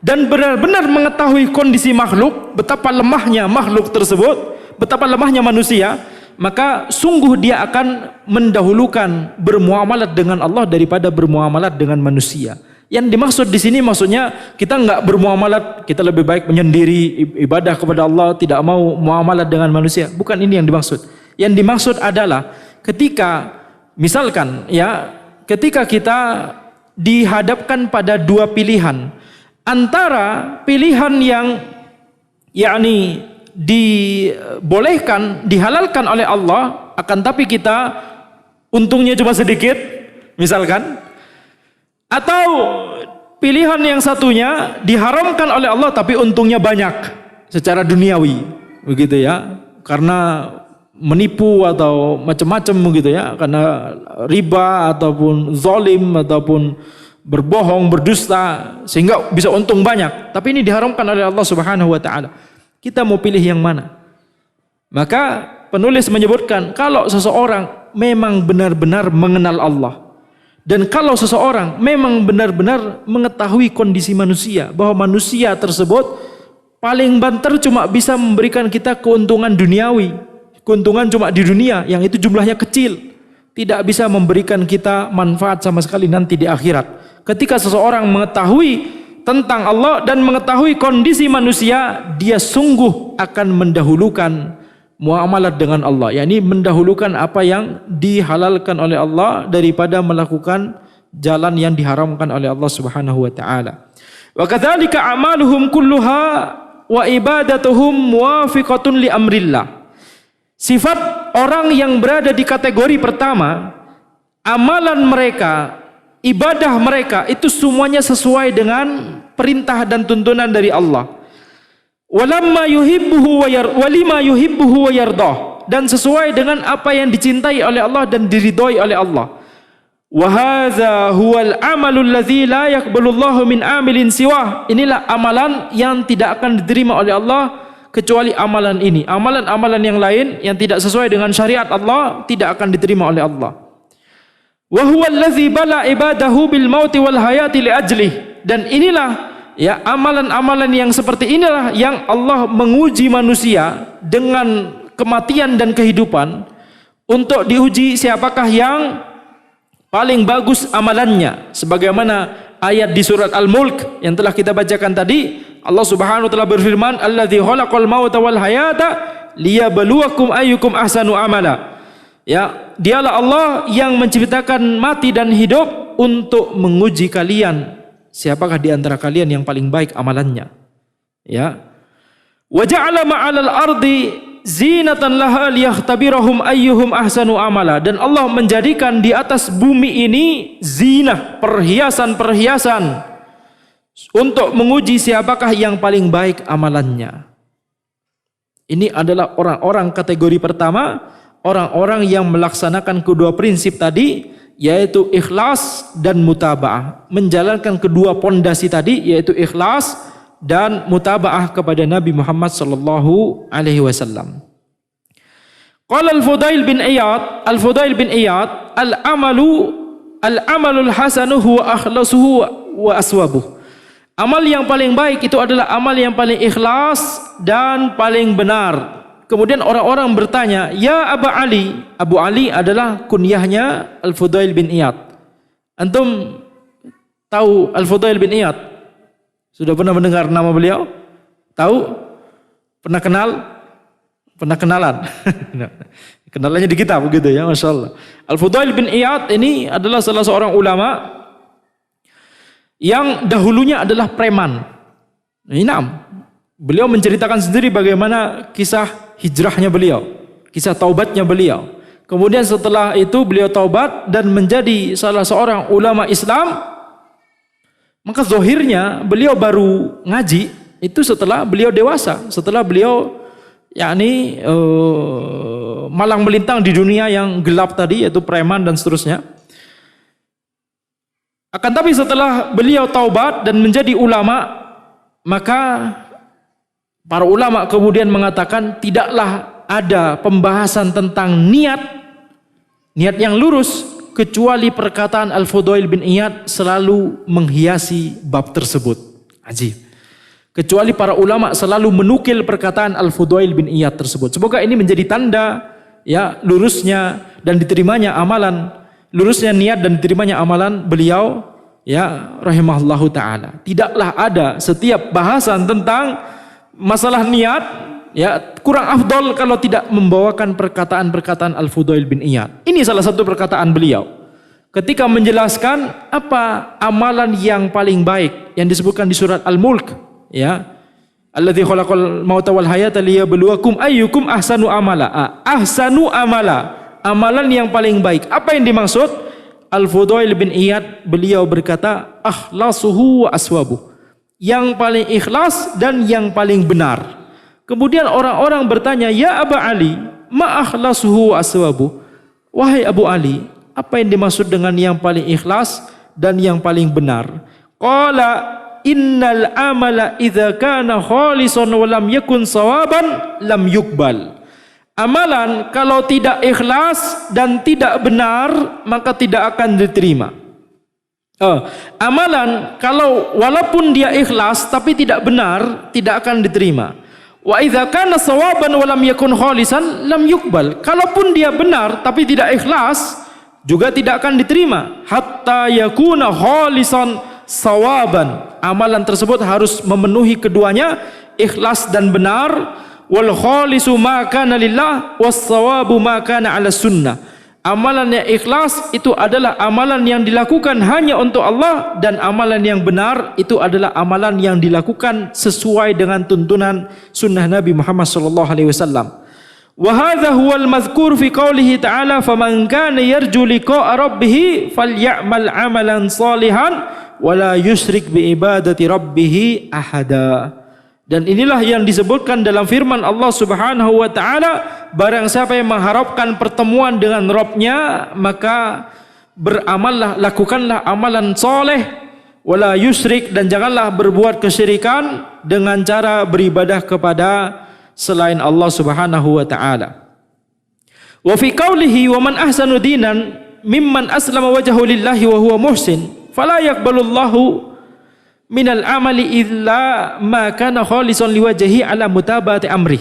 dan benar-benar mengetahui kondisi makhluk, betapa lemahnya makhluk tersebut, betapa lemahnya manusia, maka sungguh dia akan mendahulukan bermuamalat dengan Allah daripada bermuamalat dengan manusia. Yang dimaksud di sini maksudnya kita enggak bermuamalat, kita lebih baik menyendiri ibadah kepada Allah, tidak mau muamalat dengan manusia. Bukan ini yang dimaksud. Yang dimaksud adalah ketika misalkan ya ketika kita dihadapkan pada dua pilihan, antara pilihan yang yakni dibolehkan, dihalalkan oleh Allah, akan tapi kita untungnya cuma sedikit, misalkan, atau pilihan yang satunya diharamkan oleh Allah tapi untungnya banyak secara duniawi, begitu ya, karena menipu atau macam-macam begitu ya, karena riba ataupun zalim ataupun berbohong, berdusta, sehingga bisa untung banyak, tapi ini diharamkan oleh Allah Subhanahu wa taala. Kita mau pilih yang mana? Maka penulis menyebutkan, kalau seseorang memang benar-benar mengenal Allah, dan kalau seseorang memang benar-benar mengetahui kondisi manusia, bahwa manusia tersebut paling banter cuma bisa memberikan kita keuntungan duniawi, keuntungan cuma di dunia, yang itu jumlahnya kecil, tidak bisa memberikan kita manfaat sama sekali nanti di akhirat. Ketika seseorang mengetahui tentang Allah dan mengetahui kondisi manusia, dia sungguh akan mendahulukan muamalat dengan Allah, yakni mendahulukan apa yang dihalalkan oleh Allah daripada melakukan jalan yang diharamkan oleh Allah Subhanahu wa taala. Wa kadzalika a'maluhum kulluha wa ibadatuhum muwafiqatun li amrillah. Sifat orang yang berada di kategori pertama, amalan mereka, ibadah mereka itu semuanya sesuai dengan perintah dan tuntunan dari Allah. Walamma yuhibbuhu walima yuhibbuhu wa yardah, dan sesuai dengan apa yang dicintai oleh Allah dan diridhoi oleh Allah. Wa hadza huwal amalul ladzi la yaqbalullahu min amilin siwah. Inilah amalan yang tidak akan diterima oleh Allah kecuali amalan ini. Amalan-amalan yang lain yang tidak sesuai dengan syariat Allah tidak akan diterima oleh Allah. Wa huwa allazi bala ibadahu bil mauti wal hayati li ajlih. Dan inilah ya, amalan-amalan yang seperti inilah yang Allah menguji manusia dengan kematian dan kehidupan, untuk diuji siapakah yang paling bagus amalannya. Sebagaimana ayat di surat Al-Mulk yang telah kita bacakan tadi, Allah Subhanahu wa taala berfirman, "Allazi khalaqal mauta wal hayata liyabluwakum ayyukum ahsanu amala." Ya, dialah Allah yang menciptakan mati dan hidup untuk menguji kalian, siapakah di antara kalian yang paling baik amalannya. Ya. Wa ja'ala ma'alal ardi zinatan laha liyakhtabirahum ayyuhum ahsanu amala. Dan Allah menjadikan di atas bumi ini zinah, perhiasan-perhiasan, untuk menguji siapakah yang paling baik amalannya. Ini adalah orang-orang kategori pertama, orang-orang yang melaksanakan kedua prinsip tadi, yaitu ikhlas dan mutaba'ah, menjalankan kedua pondasi tadi, yaitu ikhlas dan mutaba'ah kepada Nabi Muhammad sallallahu alaihi wasallam. Qala Al-Fudail bin Iyad, al-amalul hasanu huwa akhlasuhu wa aswabuh. Amal yang paling baik itu adalah amal yang paling ikhlas dan paling benar. Kemudian orang-orang bertanya, "Ya Aba Ali." Abu Ali adalah kunyahnya Al-Fudail bin Iyad. Antum tahu Al-Fudail bin Iyad? Sudah pernah mendengar nama beliau? Tahu? Pernah kenal? Pernah kenalan? Kenalannya di kitab begitu ya, Masya Allah. Al-Fudail bin Iyad ini adalah salah seorang ulama yang dahulunya adalah preman. Beliau menceritakan sendiri bagaimana kisah hijrahnya beliau, kisah taubatnya beliau. Kemudian setelah itu beliau taubat dan menjadi salah seorang ulama Islam. Maka zahirnya beliau baru ngaji itu setelah beliau dewasa, setelah beliau malang melintang di dunia yang gelap tadi, yaitu preman dan seterusnya. Akan tapi setelah beliau taubat dan menjadi ulama, maka para ulama kemudian mengatakan tidaklah ada pembahasan tentang niat yang lurus kecuali perkataan Al-Fudail bin Iyad selalu menghiasi bab tersebut. Ajib. Kecuali para ulama selalu menukil perkataan Al-Fudail bin Iyad tersebut. Semoga ini menjadi tanda ya lurusnya dan diterimanya amalan, lurusnya niat dan diterimanya amalan beliau ya rahimahullahu taala. Tidaklah ada setiap bahasan tentang masalah niat ya kurang afdol kalau tidak membawakan perkataan-perkataan Al-Fudail bin Iyad. Ini salah satu perkataan beliau. ketika menjelaskan apa amalan yang paling baik yang disebutkan di surat Al-Mulk, ya. Alladzi khalaqal mauta wal hayata liyabluwakum ayyukum ahsanu amala. Ahsanu amala, amalan yang paling baik. Apa yang dimaksud? Al-Fudail bin Iyad beliau berkata, akhlasuhu wa aswabu. Yang paling ikhlas dan yang paling benar. Kemudian orang-orang bertanya, ya Aba Ali, ma akhlasuhu wa aswabu? Wahai Abu Ali, apa yang dimaksud dengan yang paling ikhlas dan yang paling benar? Qala innal amala idza kana khalisan wa lam yakun sawaban lam yuqbal. Amalan kalau tidak ikhlas dan tidak benar maka tidak akan diterima. Amalan kalau walaupun dia ikhlas tapi tidak benar tidak akan diterima. Wa idza kana sawaban wa lam yakun khalisan lam yuqbal. Kalaupun dia benar tapi tidak ikhlas juga tidak akan diterima. Hatta yakuna khalisan sawaban, amalan tersebut harus memenuhi keduanya, ikhlas dan benar. Wal khalisu ma kana lillah was sawabu ma kana ala sunnah. Amalan yang ikhlas itu adalah amalan yang dilakukan hanya untuk Allah, dan amalan yang benar itu adalah amalan yang dilakukan sesuai dengan tuntunan sunnah Nabi Muhammad sallallahu alaihi wasallam. Wa hadha huwal madhkur fi qoulihi ta'ala faman kana yarju liqa'a rabbih falyamal 'amalan shalihan wala yusyrik bi ibadati rabbih ahada. Dan inilah yang disebutkan dalam firman Allah Subhanahu wa taala, barang siapa yang mengharapkan pertemuan dengan Rabbnya maka beramallah, lakukanlah amalan soleh, wala yusyrik, dan janganlah berbuat kesyirikan dengan cara beribadah kepada selain Allah Subhanahu wa taala. Wa fi qoulihi wa man ahsanu dinan mimman aslama wajhahu lillahi wa huwa muhsin fala yaqbalullahu minal amali illa ma kana khalisan liwajhihi ala mutabati amri.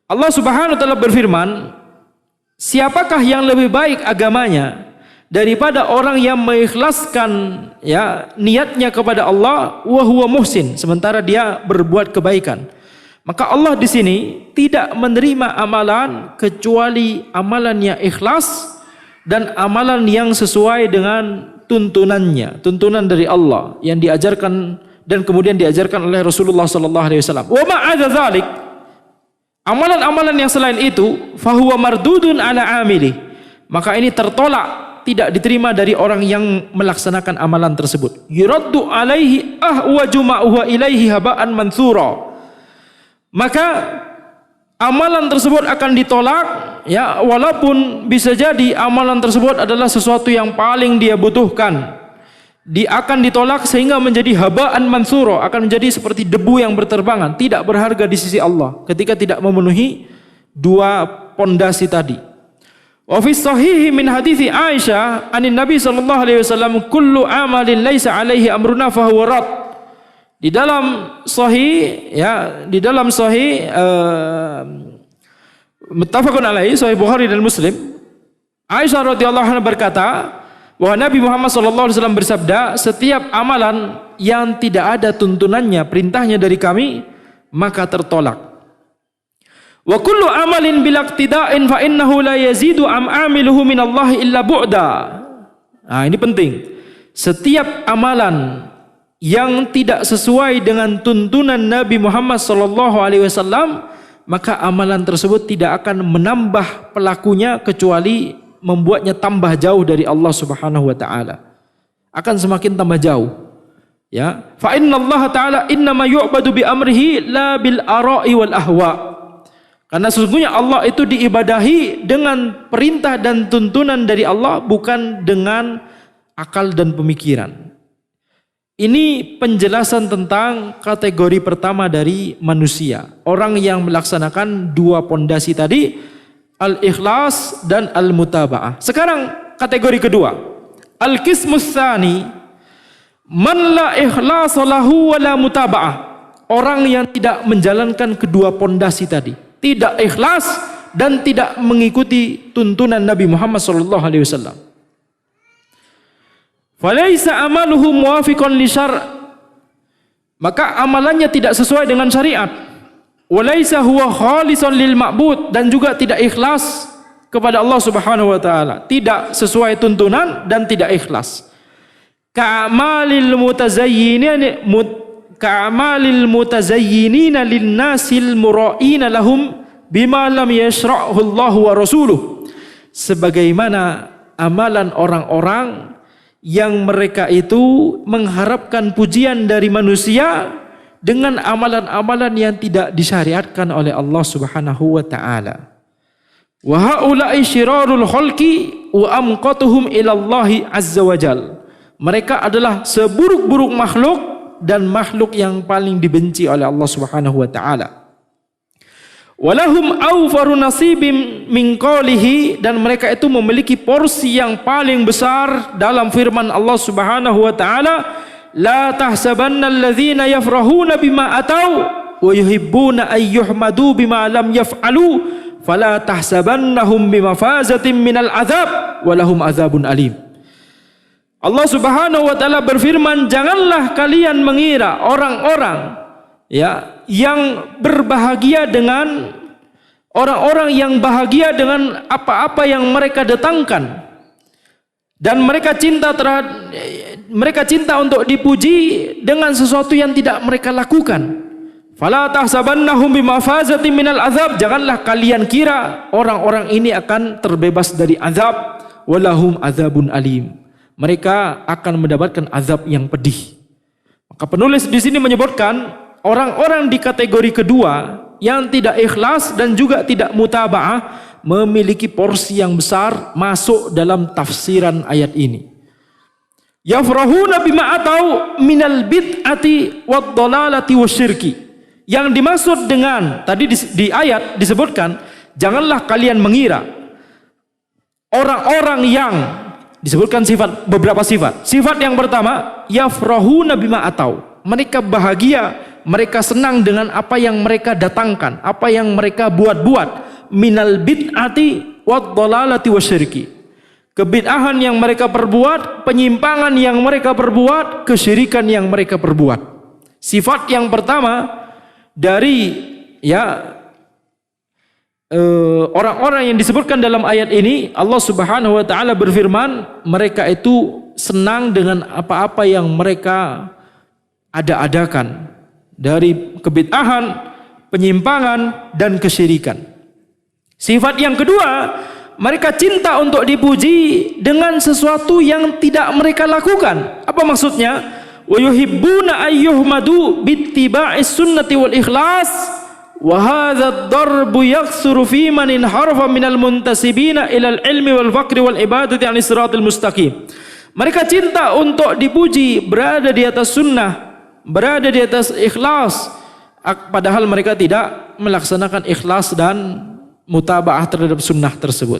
Allah Subhanahu wa taala berfirman, siapakah yang lebih baik agamanya daripada orang yang mengikhlaskan ya niatnya kepada Allah wa huwa muhsin, sementara dia berbuat kebaikan. Maka Allah di sini tidak menerima amalan kecuali amalan yang ikhlas dan amalan yang sesuai dengan tuntunannya, tuntunan dari Allah yang diajarkan dan kemudian diajarkan oleh Rasulullah sallallahu alaihi wasallam. Wa ma'adza dzalik, amalan-amalan yang selain itu fahuwa mardudun ala amili, maka ini tertolak, tidak diterima dari orang yang melaksanakan amalan tersebut. Yuraddu alaihi ahwaju ma'uha ilaihi haba'an mansura, maka amalan tersebut akan ditolak, ya, walaupun bisa jadi amalan tersebut adalah sesuatu yang paling dia butuhkan. Dia akan ditolak sehingga menjadi haba'an mansura, akan menjadi seperti debu yang berterbangan, tidak berharga di sisi Allah ketika tidak memenuhi dua pondasi tadi. Wa fi sahihi min hadithi Aisyah anin Nabi sallallahu alaihi wasallam, kullu amalin laisa alaihi amruna fahuwa rad. Di dalam sahih, ya, di dalam sahih muttafaqun alaihi, sahih Bukhari dan Muslim, Aisyah radhiyallahu anha berkata bahwa Nabi Muhammad sallallahu alaihi wasallam bersabda, setiap amalan yang tidak ada tuntunannya, perintahnya dari kami, maka tertolak. Wa kullu amalin bil iqtida'in fa innahu la yazidu am amiluhu minallahi illa bu'da. Nah, ini penting. Setiap amalan yang tidak sesuai dengan tuntunan Nabi Muhammad sallallahu alaihi wasallam, maka amalan tersebut tidak akan menambah pelakunya kecuali membuatnya tambah jauh dari Allah Subhanahu wa taala. Akan semakin tambah jauh. Ya, fa innallaha ta'ala innama yu'badu bi amrihi la bil ara'i wal ahwa. Karena sesungguhnya Allah itu diibadahi dengan perintah dan tuntunan dari Allah, bukan dengan akal dan pemikiran. Ini penjelasan tentang kategori pertama dari manusia, orang yang melaksanakan dua pondasi tadi, al-ikhlas dan al-mutaba'ah. Sekarang kategori kedua, al-qismus tsani, man la ikhlasa lahu wa la mutaba'ah. Orang yang tidak menjalankan kedua pondasi tadi, tidak ikhlas dan tidak mengikuti tuntunan Nabi Muhammad sallallahu alaihi wasallam. Falaisa amaluhu muwafiqan li syar', maka amalannya tidak sesuai dengan syariat. Walaisa huwa khalisan lil ma'bud, dan juga tidak ikhlas kepada Allah Subhanahu wa taala, tidak sesuai tuntunan dan tidak ikhlas. Ka'amalil mutazayyinina linnasil mura'ina lahum bima lam yashra'hu Allah wa rasuluh. Sebagaimana amalan orang-orang yang mereka itu mengharapkan pujian dari manusia dengan amalan-amalan yang tidak disyariatkan oleh Allah Subhanahu wa taala. Wa haula'i syirarul khalqi wa amqatuhum ila Allah azza wa jal. Mereka adalah seburuk-buruk makhluk dan makhluk yang paling dibenci oleh Allah Subhanahu wa taala. Walahum awfaru nasibim min qawlihi, dan mereka itu memiliki porsi yang paling besar dalam firman Allah Subhanahu wa taala, la tahsabanna alladhina yafrahuna bima atau wa yuhibbuna ay yuhmadu bima lam yaf'alu fala tahsabannahum bimafazatin minal azab walahum azabun alim. Allah Subhanahu wa taala berfirman, janganlah kalian mengira orang-orang yang berbahagia dengan orang-orang yang bahagia dengan apa-apa yang mereka datangkan, dan mereka cinta untuk dipuji dengan sesuatu yang tidak mereka lakukan. Fala tahsabannahum bimafazatin minal azab, janganlah kalian kira orang-orang ini akan terbebas dari azab, walahum azabun alim, mereka akan mendapatkan azab yang pedih. Maka penulis di sini menyebutkan orang-orang di kategori kedua yang tidak ikhlas dan juga tidak mutaba'ah memiliki porsi yang besar masuk dalam tafsiran ayat ini. Yafrahuna bima atau minal bid'ati wad dhalalati wasyirki. Yang dimaksud dengan tadi di ayat disebutkan, janganlah kalian mengira orang-orang yang disebutkan beberapa sifat. Sifat yang pertama, yafrahuna bima atau, mereka bahagia, mereka senang dengan apa yang mereka datangkan, apa yang mereka buat-buat. Minal bid'ati wad dhalalati wasyirki. Kebid'ahan yang mereka perbuat, penyimpangan yang mereka perbuat, kesyirikan yang mereka perbuat. Sifat yang pertama dari orang-orang yang disebutkan dalam ayat ini, Allah Subhanahu wa taala berfirman, mereka itu senang dengan apa-apa yang mereka ada-adakan dari kebid'ahan, penyimpangan dan kesyirikan. Sifat yang kedua, mereka cinta untuk dipuji dengan sesuatu yang tidak mereka lakukan. Apa maksudnya? Wa yuhibbuna ayyuhmadu bittiba'is sunnati wal ikhlas. Wa hadha ad-darbu yaksuru fi man inharafa minal muntasibina ilal ilmi wal faqri wal ibadati 'anis siratal mustaqim. Mereka cinta untuk dipuji, berada di atas sunnah, berada di atas ikhlas, padahal mereka tidak melaksanakan ikhlas dan mutaba'ah terhadap sunnah tersebut.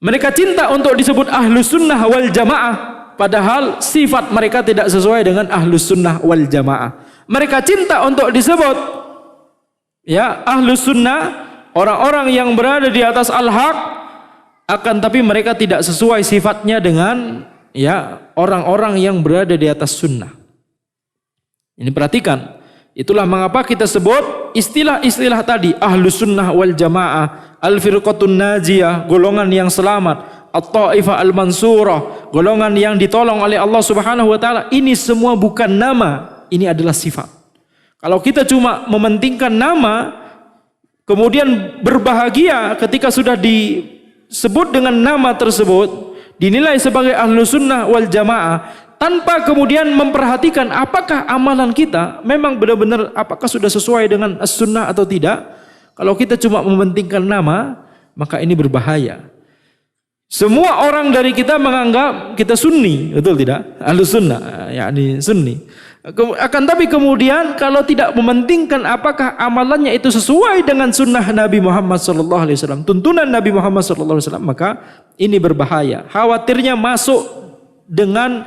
Mereka cinta untuk disebut ahlus sunnah wal jamaah, padahal sifat mereka tidak sesuai dengan ahlus sunnah wal jamaah. Mereka cinta untuk disebut ahlus sunnah, orang-orang yang berada di atas al-haq, akan tapi mereka tidak sesuai sifatnya dengan orang-orang yang berada di atas sunnah. Ini perhatikan, itulah mengapa kita sebut istilah-istilah tadi, ahlus sunnah wal jamaah, al-firqatun najiyah, golongan yang selamat, at-ta'ifah al-mansurah, golongan yang ditolong oleh Allah Subhanahu wa taala. Ini semua bukan nama, ini adalah sifat. Kalau kita cuma mementingkan nama, kemudian berbahagia ketika sudah disebut dengan nama tersebut, dinilai sebagai ahlus sunnah wal jamaah, tanpa kemudian memperhatikan apakah amalan kita memang benar-benar apakah sudah sesuai dengan as-sunnah atau tidak. Kalau kita cuma mementingkan nama, maka ini berbahaya. Semua orang dari kita menganggap kita sunni, betul tidak? Ahlus sunnah, yakni sunni. Akan tapi kemudian kalau tidak mementingkan apakah amalannya itu sesuai dengan sunnah Nabi Muhammad SAW, tuntunan Nabi Muhammad SAW, maka ini berbahaya. Khawatirnya masuk dengan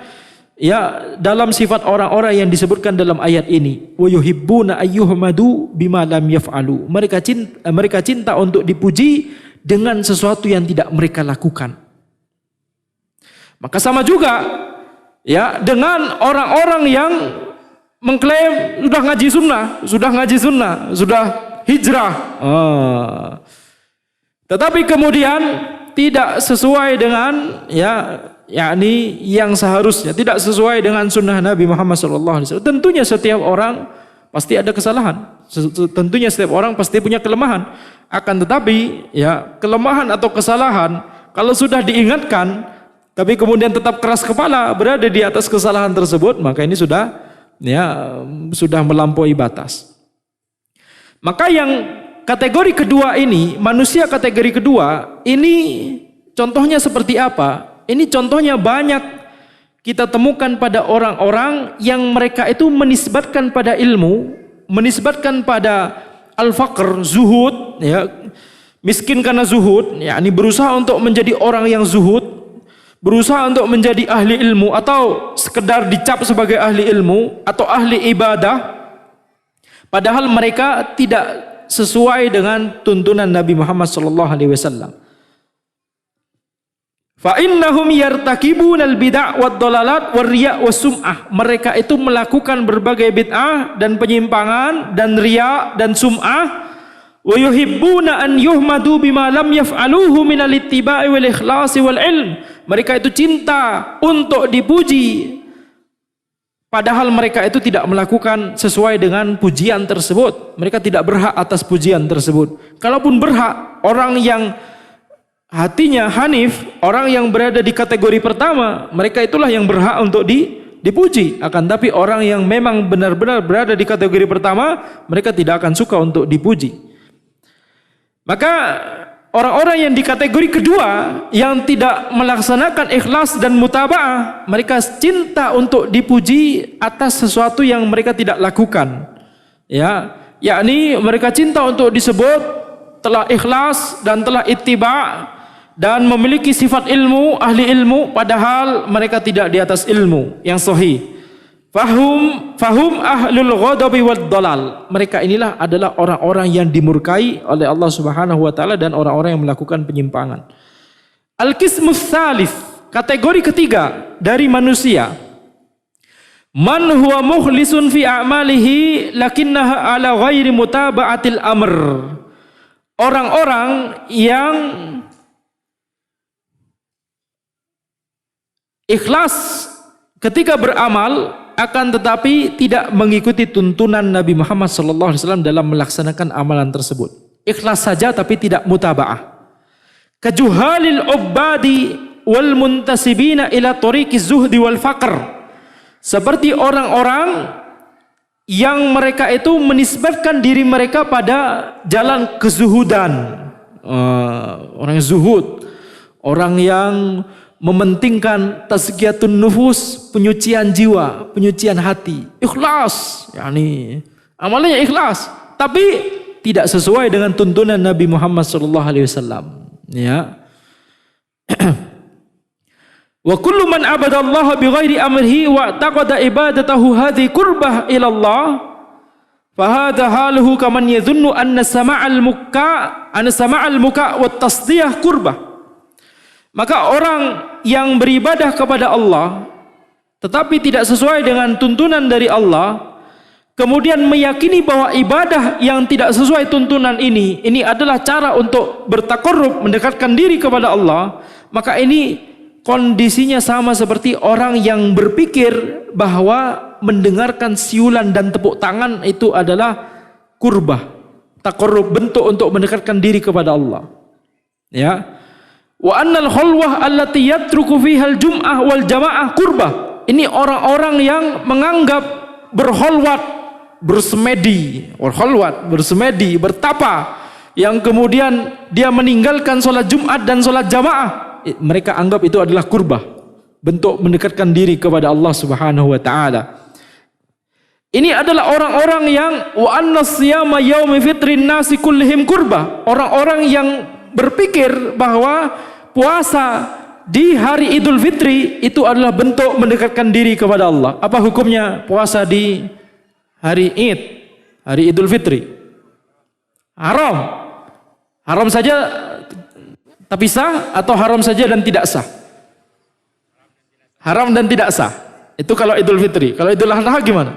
dalam sifat orang-orang yang disebutkan dalam ayat ini. Wa yuhibbuna ayyuhmadu bima lam yaf'alu. Mereka cinta untuk dipuji dengan sesuatu yang tidak mereka lakukan. Maka sama juga dengan orang-orang yang mengklaim sudah ngaji sunnah, sudah hijrah. Tetapi kemudian tidak sesuai dengan yakni yang seharusnya, tidak sesuai dengan sunnah Nabi Muhammad SAW. Tentunya setiap orang pasti ada kesalahan. Tentunya setiap orang pasti punya kelemahan. Akan tetapi kelemahan atau kesalahan kalau sudah diingatkan tapi kemudian tetap keras kepala berada di atas kesalahan tersebut, maka ini sudah melampaui batas. Maka yang kategori kedua ini, manusia kategori kedua ini contohnya seperti apa? Ini contohnya banyak kita temukan pada orang-orang yang mereka itu menisbatkan pada ilmu, menisbatkan pada al-faqr, zuhud, miskin karena zuhud, yakni berusaha untuk menjadi orang yang zuhud, berusaha untuk menjadi ahli ilmu atau sekedar dicap sebagai ahli ilmu atau ahli ibadah, padahal mereka tidak sesuai dengan tuntunan Nabi Muhammad SAW. Fa innahum yartakibuna al-bid'ah wad-dhalalat war-riya' was-sum'ah. Mereka itu melakukan berbagai bid'ah dan penyimpangan dan riya' dan sum'ah. Wa yuhibbuna an yuhmadu bima lam yaf'aluhu minal ittiba'i wal ikhlasi wal ilm. Mereka itu cinta untuk dipuji, padahal mereka itu tidak melakukan sesuai dengan pujian tersebut. Mereka tidak berhak atas pujian tersebut. Kalaupun berhak, orang yang hatinya hanif, orang yang berada di kategori pertama, mereka itulah yang berhak untuk dipuji. Akan tapi orang yang memang benar-benar berada di kategori pertama, mereka tidak akan suka untuk dipuji. Maka orang-orang yang di kategori kedua, yang tidak melaksanakan ikhlas dan mutaba'ah, mereka cinta untuk dipuji atas sesuatu yang mereka tidak lakukan. Yakni mereka cinta untuk disebut telah ikhlas dan telah ittiba' dan memiliki sifat ilmu, ahli ilmu, padahal mereka tidak di atas ilmu yang sahih. Fahum ahlul ghadabi wad dalal. Mereka inilah adalah orang-orang yang dimurkai oleh Allah Subhanahu wa taala dan orang-orang yang melakukan penyimpangan. Al-qismus tsalits, kategori ketiga dari manusia. Man huwa mukhlisun fi a'malihi lakinnaha ala ghairi mutaba'atil amr. Orang-orang yang ikhlas ketika beramal, akan tetapi tidak mengikuti tuntunan Nabi Muhammad SAW dalam melaksanakan amalan tersebut. Ikhlas saja tapi tidak mutaba'ah. Kajuhalil ubbadi wal muntasibina ila tariqiz zuhdi wal faqr. Seperti orang-orang yang mereka itu menisbatkan diri mereka pada jalan kezuhudan. Orang yang zuhud, orang yang mementingkan tazkiyatun nufus, penyucian jiwa, penyucian hati, ikhlas, yakni amalnya ikhlas, tapi tidak sesuai dengan tuntunan Nabi Muhammad SAW. Wa kullu man abadallaha bighairi amrihi wa taqada ibadatahu hadhi qurbah ila Allah fa hadha haluhu kaman yadhunnu anna sama'al muka wa tasdiyah qurbah. Maka orang yang beribadah kepada Allah tetapi tidak sesuai dengan tuntunan dari Allah, kemudian meyakini bahwa ibadah yang tidak sesuai tuntunan ini adalah cara untuk bertakarrub, mendekatkan diri kepada Allah, maka ini kondisinya sama seperti orang yang berpikir bahwa mendengarkan siulan dan tepuk tangan itu adalah kurbah, takarrub, bentuk untuk mendekatkan diri kepada Allah. Wa annal khulwah allati yatruku fiha al-jum'ah wal jamaah qurbah. Ini orang-orang yang menganggap berkholwat, bersemedi, bertapa, yang kemudian dia meninggalkan sholat Jumat dan sholat jamaah, mereka anggap itu adalah qurbah, bentuk mendekatkan diri kepada Allah Subhanahu wa taala. Ini adalah orang-orang yang wa anna siyama yaumi fitrin nasi kullihim qurbah. Orang-orang yang berpikir bahwa puasa di hari Idul Fitri itu adalah bentuk mendekatkan diri kepada Allah. Apa hukumnya puasa di hari Id, hari Idul Fitri? Haram. Haram saja tapi sah, atau haram saja dan tidak sah? Haram dan tidak sah. Itu kalau Idul Fitri. Kalau Idul Adha gimana?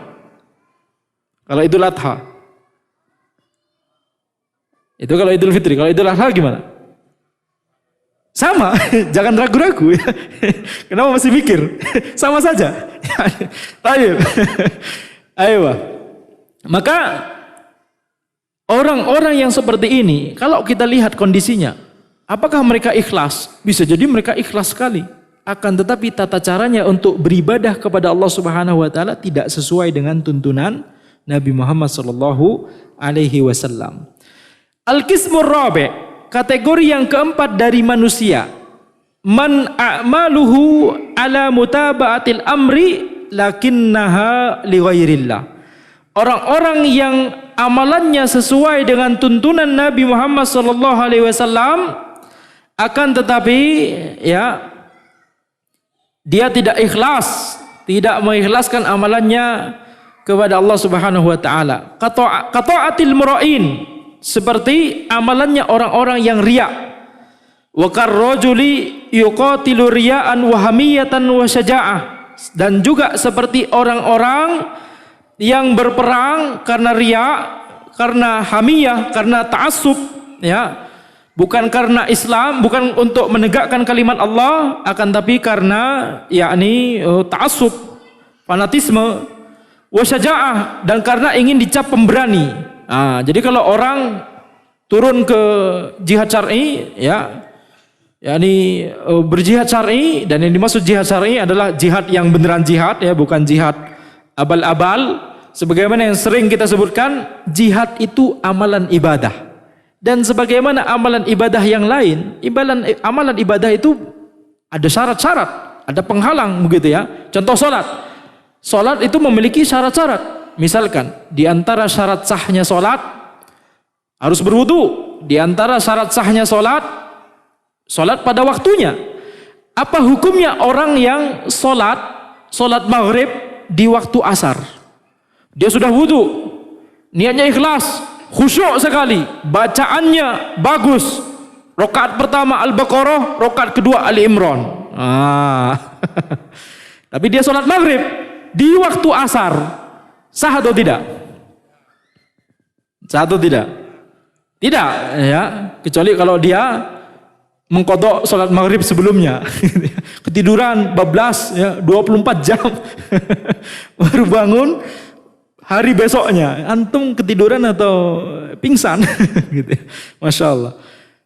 Kalau Idul Adha. Itu kalau Idul Fitri. Kalau Idul Adha gimana? Sama, jangan ragu-ragu ya. Kenapa masih mikir? Sama saja. Ayo. Ayo. Maka orang-orang yang seperti ini, kalau kita lihat kondisinya, apakah mereka ikhlas? Bisa jadi mereka ikhlas sekali. Akan tetapi tata caranya untuk beribadah kepada Allah Subhanahu wa taala tidak sesuai dengan tuntunan Nabi Muhammad sallallahu alaihi wasallam. Al-qismur rabi', kategori yang keempat dari manusia, man a'maluhu ala mutaba'atil amri lakinnaha li ghairillah. Orang-orang yang amalannya sesuai dengan tuntunan Nabi Muhammad sallallahu alaihi wasallam, akan tetapi ya dia tidak ikhlas, tidak mengikhlaskan amalannya kepada Allah Subhanahu wa taala. Qata'atil mura'in, seperti amalannya orang-orang yang riya. Wa karrajuli yuqatilu riya'an wa hamiyatan wa syaja'ah, dan juga seperti orang-orang yang berperang karena riya, karena hamiyah, karena ta'assub, ya. Bukan karena Islam, bukan untuk menegakkan kalimat Allah, akan tapi karena yakni ta'assub, fanatisme, wa syaja'ah, dan karena ingin dicap pemberani. Jadi kalau orang turun ke jihad syar'i, ya, yakni berjihad syar'i, dan yang dimaksud jihad syar'i adalah jihad yang beneran jihad, ya, bukan jihad abal-abal. Sebagaimana yang sering kita sebutkan, jihad itu amalan ibadah. Dan sebagaimana amalan ibadah yang lain, amalan ibadah itu ada syarat-syarat, ada penghalang begitu ya. Contoh salat. Salat itu memiliki syarat-syarat. Misalkan di antara syarat sahnya salat harus berwudu. Di antara syarat sahnya salat pada waktunya. Apa hukumnya orang yang salat maghrib di waktu asar? Dia sudah wudu, niatnya ikhlas, khusyuk sekali, bacaannya bagus. Rakaat pertama Al-Baqarah, rakaat kedua Ali Imran. Tapi dia salat maghrib di waktu asar, sah atau tidak? Sah atau tidak? Tidak, ya. Kecuali kalau dia mengqadha salat maghrib sebelumnya. Ketiduran bablas, ya, 24 jam baru bangun hari besoknya. Antum ketiduran atau pingsan? Gitu. Masya Allah.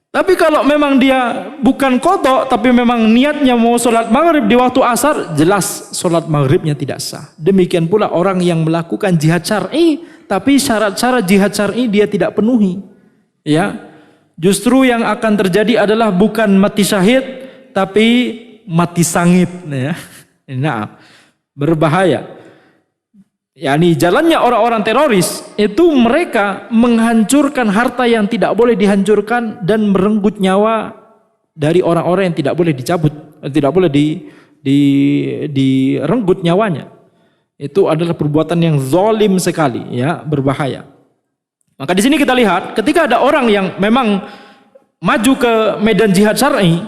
Tapi kalau memang dia bukan qadha, tapi memang niatnya mau sholat maghrib di waktu asar, jelas sholat maghribnya tidak sah. Demikian pula orang yang melakukan jihad syar'i, tapi syarat-syarat jihad syar'i dia tidak penuhi. Ya, justru yang akan terjadi adalah bukan mati syahid, tapi mati sangit. Ya. Nah, berbahaya. Yani jalannya orang-orang teroris itu mereka menghancurkan harta yang tidak boleh dihancurkan dan merenggut nyawa dari orang-orang yang tidak boleh dicabut, tidak boleh direnggut nyawanya. Itu adalah perbuatan yang zalim sekali, ya, berbahaya. Maka di sini kita lihat ketika ada orang yang memang maju ke medan jihad syar'i,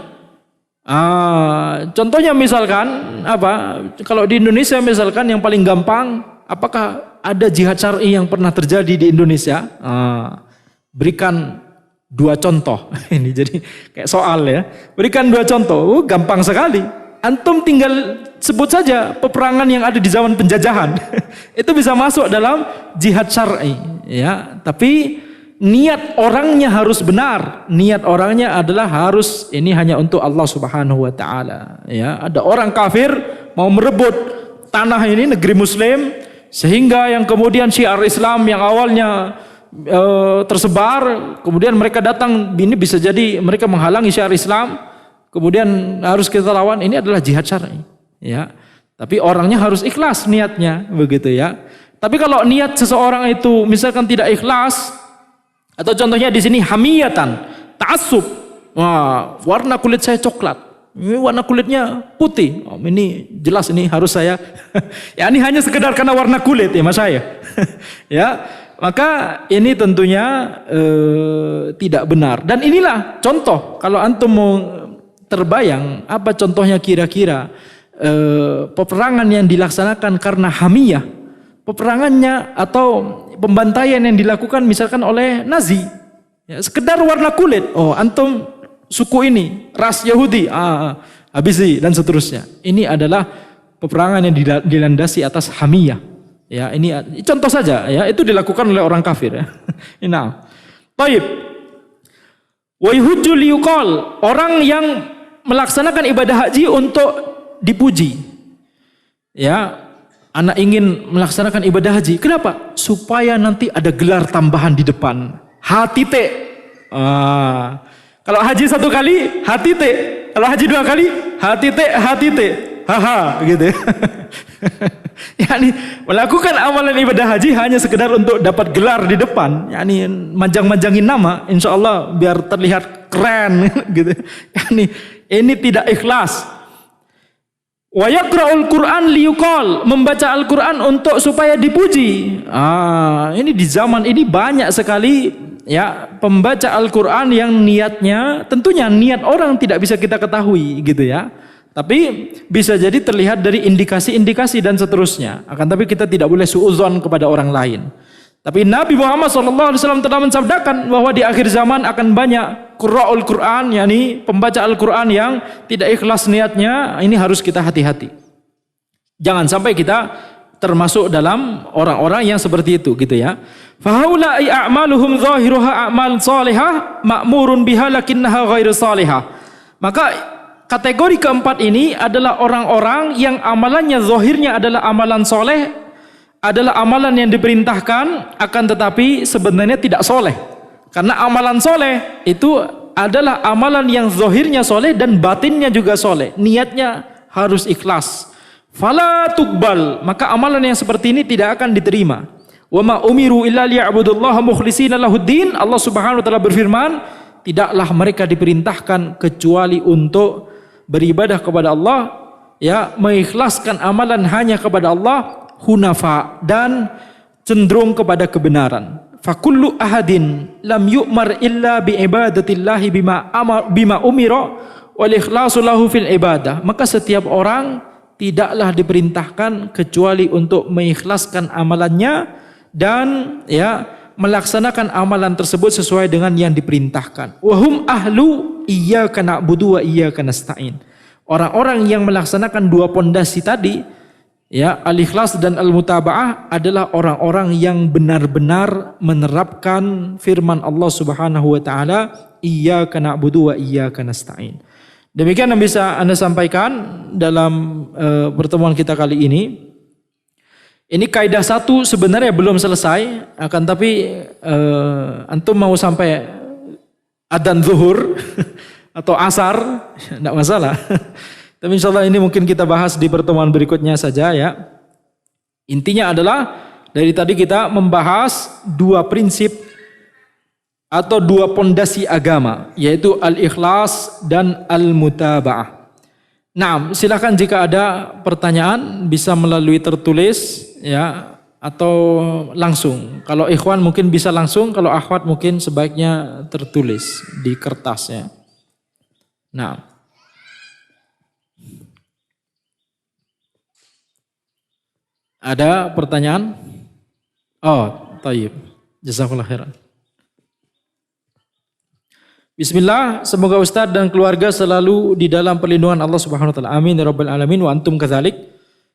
contohnya misalkan apa? Kalau di Indonesia misalkan yang paling gampang, apakah ada jihad syar'i yang pernah terjadi di Indonesia? Berikan 2 contoh. Ini jadi kayak soal ya. Berikan 2 contoh. Gampang sekali. Antum tinggal sebut saja peperangan yang ada di zaman penjajahan. Itu bisa masuk dalam jihad syar'i. Ya, tapi niat orangnya harus benar. Niat orangnya adalah harus ini hanya untuk Allah Subhanahu wa taala. Ya, ada orang kafir mau merebut tanah ini, negeri Muslim, sehingga yang kemudian syiar Islam yang awalnya tersebar, kemudian mereka datang, ini bisa jadi mereka menghalangi syiar Islam, kemudian harus kita lawan. Ini adalah jihad syar'i, ya. Tapi orangnya harus ikhlas niatnya, begitu ya. Tapi kalau niat seseorang itu misalkan tidak ikhlas, atau contohnya di sini hamiyatan, ta'assub, wah, warna kulit saya coklat, ini warna kulitnya putih, ini jelas ini harus saya. Ya, ini hanya sekedar karena warna kulit ya mas saya. Ya, maka ini tentunya tidak benar. Dan inilah contoh, kalau antum mau terbayang apa contohnya kira-kira peperangan yang dilaksanakan karena hamiyah, peperangannya atau pembantaian yang dilakukan misalkan oleh Nazi, ya, sekedar warna kulit. Oh, antum suku ini, ras Yahudi, habisi dan seterusnya. Ini adalah peperangan yang dilandasi atas hamiyah. Ya, ini contoh saja ya, itu dilakukan oleh orang kafir ya. Nah, baik. Wa yuhujju liyuqal, orang yang melaksanakan ibadah haji untuk dipuji. Ya, anak ingin melaksanakan ibadah haji. Kenapa? Supaya nanti ada gelar tambahan di depan. Hatite. Kalau haji 1 kali, hatite. Kalau haji 2 kali, hatite. Haha, gitu. Yani melakukan amalan ibadah haji hanya sekedar untuk dapat gelar di depan. Yani manjang-manjangin nama, insya Allah biar terlihat keren, gitu. Yani ini tidak ikhlas. Wa yaqra'ul Qur'an liyuqal, membaca Al-Qur'an untuk supaya dipuji. Ini di zaman ini banyak sekali ya pembaca Al-Qur'an yang niatnya, tentunya niat orang tidak bisa kita ketahui gitu ya. Tapi bisa jadi terlihat dari indikasi-indikasi dan seterusnya. Akan tapi kita tidak boleh suudzon kepada orang lain. Tapi Nabi Muhammad SAW telah mensabdakan bahwa di akhir zaman akan banyak qurra'ul Qur'an, yakni pembaca Al-Qur'an yang tidak ikhlas niatnya. Ini harus kita hati-hati. Jangan sampai kita termasuk dalam orang-orang yang seperti itu, gitu ya. Fahaula'i a'maluhum zahiruha a'mal salihah ma'murun biha lakinnaha ghairu salihah. Maka kategori keempat ini adalah orang-orang yang amalannya zahirnya adalah amalan soleh, adalah amalan yang diperintahkan, akan tetapi sebenarnya tidak soleh. Karena amalan soleh itu adalah amalan yang zahirnya soleh dan batinnya juga soleh. Niatnya harus ikhlas. Fala tuqbal, maka amalan yang seperti ini tidak akan diterima. Wa ma umiru illa liya'budullaha mukhlishina lahuddin. Allah Subhanahu wa taala berfirman, tidaklah mereka diperintahkan kecuali untuk beribadah kepada Allah, ya, mengikhlaskan amalan hanya kepada Allah, hunafa, dan cenderung kepada kebenaran. Fakullu ahadin lam yu'mar illa bi ibadatillahi bima umira wal ikhlasu lahu fil ibadah. Maka setiap orang tidaklah diperintahkan kecuali untuk mengikhlaskan amalannya dan ya melaksanakan amalan tersebut sesuai dengan yang diperintahkan. Wahum ahlu iyyaka na'budu wa iyyaka nasta'in. Orang-orang yang melaksanakan dua pondasi tadi, ya, al-ikhlas dan al-mutaba'ah, adalah orang-orang yang benar-benar menerapkan firman Allah Subhanahu wa taala, iyyaka na'budu wa iyyaka nasta'in. Demikian yang bisa Anda sampaikan dalam pertemuan kita kali ini. Ini kaidah 1 sebenarnya belum selesai, akan tapi antum mau sampai adzan zuhur atau asar, tidak masalah. Tapi insyaallah ini mungkin kita bahas di pertemuan berikutnya saja ya. Intinya adalah dari tadi kita membahas 2 prinsip atau 2 pondasi agama, yaitu al-ikhlas dan al-mutaba'ah. Nah, silakan jika ada pertanyaan bisa melalui tertulis ya atau langsung. Kalau ikhwan mungkin bisa langsung, kalau akhwat mungkin sebaiknya tertulis di kertas ya. Nah, ada pertanyaan? Oh, tayyib. Jazakallah khairan. Bismillah, semoga Ustadz dan keluarga selalu di dalam perlindungan Allah Subhanahu wa taala. Amin ya rabbal alamin wa antum kadzalik.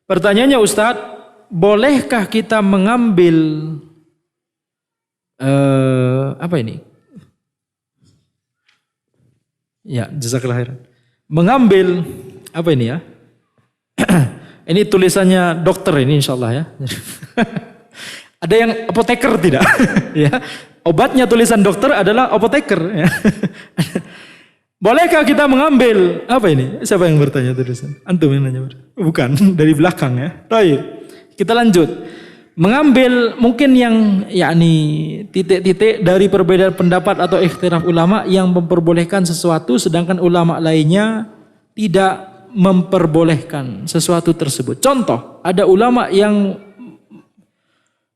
Pertanyaannya Ustadz, bolehkah kita mengambil apa ini? Ya, jazakallah khairan. Mengambil apa ini ya? Ini tulisannya dokter ini insyaallah ya. Ada yang apoteker tidak? Ya. Obatnya tulisan dokter adalah apoteker ya. Bolehkah kita mengambil apa ini? Siapa yang bertanya tulisan? Antum yang nanya? Bukan, dari belakang ya. Baik. Kita lanjut. Mengambil mungkin yang yakni titik-titik dari perbedaan pendapat atau ikhtilaf ulama yang memperbolehkan sesuatu sedangkan ulama lainnya tidak memperbolehkan sesuatu tersebut. Contoh, ada ulama yang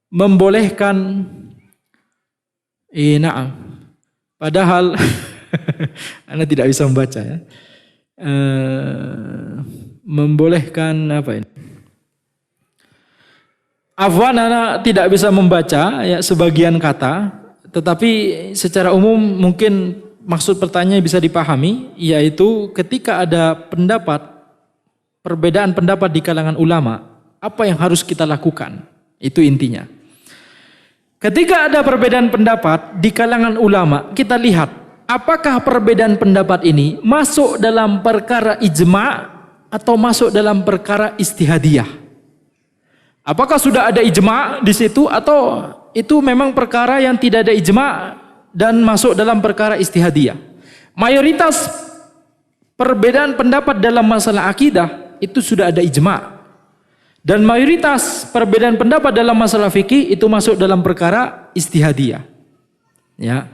membolehkan na'am. Padahal Anda tidak bisa membaca ya. Membolehkan apa ini? Afwan, Anda tidak bisa membaca ya sebagian kata, tetapi secara umum mungkin maksud pertanyaan bisa dipahami, yaitu ketika ada perbedaan pendapat di kalangan ulama, apa yang harus kita lakukan? Itu intinya. Ketika ada perbedaan pendapat di kalangan ulama, kita lihat apakah perbedaan pendapat ini masuk dalam perkara ijma' atau masuk dalam perkara istihadiyah. Apakah sudah ada ijma' di situ atau itu memang perkara yang tidak ada ijma' dan masuk dalam perkara istihadiyah. Mayoritas perbedaan pendapat dalam masalah akidah itu sudah ada ijma'. Dan mayoritas perbedaan pendapat dalam masalah fikih itu masuk dalam perkara istihadiyah. Ya.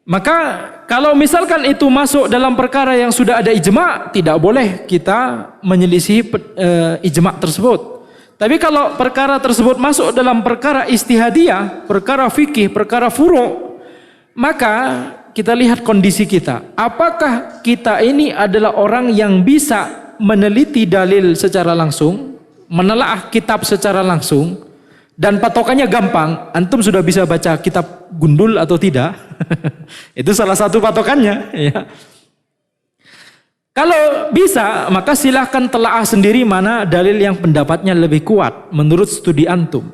Maka kalau misalkan itu masuk dalam perkara yang sudah ada ijma', tidak boleh kita menyelisih ijma' tersebut. Tapi kalau perkara tersebut masuk dalam perkara istihadiyah, perkara fikih, perkara furu', maka kita lihat kondisi kita. Apakah kita ini adalah orang yang bisa meneliti dalil secara langsung, menelaah kitab secara langsung, dan patokannya gampang? Antum sudah bisa baca kitab gundul atau tidak? Itu salah satu patokannya. Ya. Kalau bisa, maka silahkan telaah sendiri mana dalil yang pendapatnya lebih kuat menurut studi antum,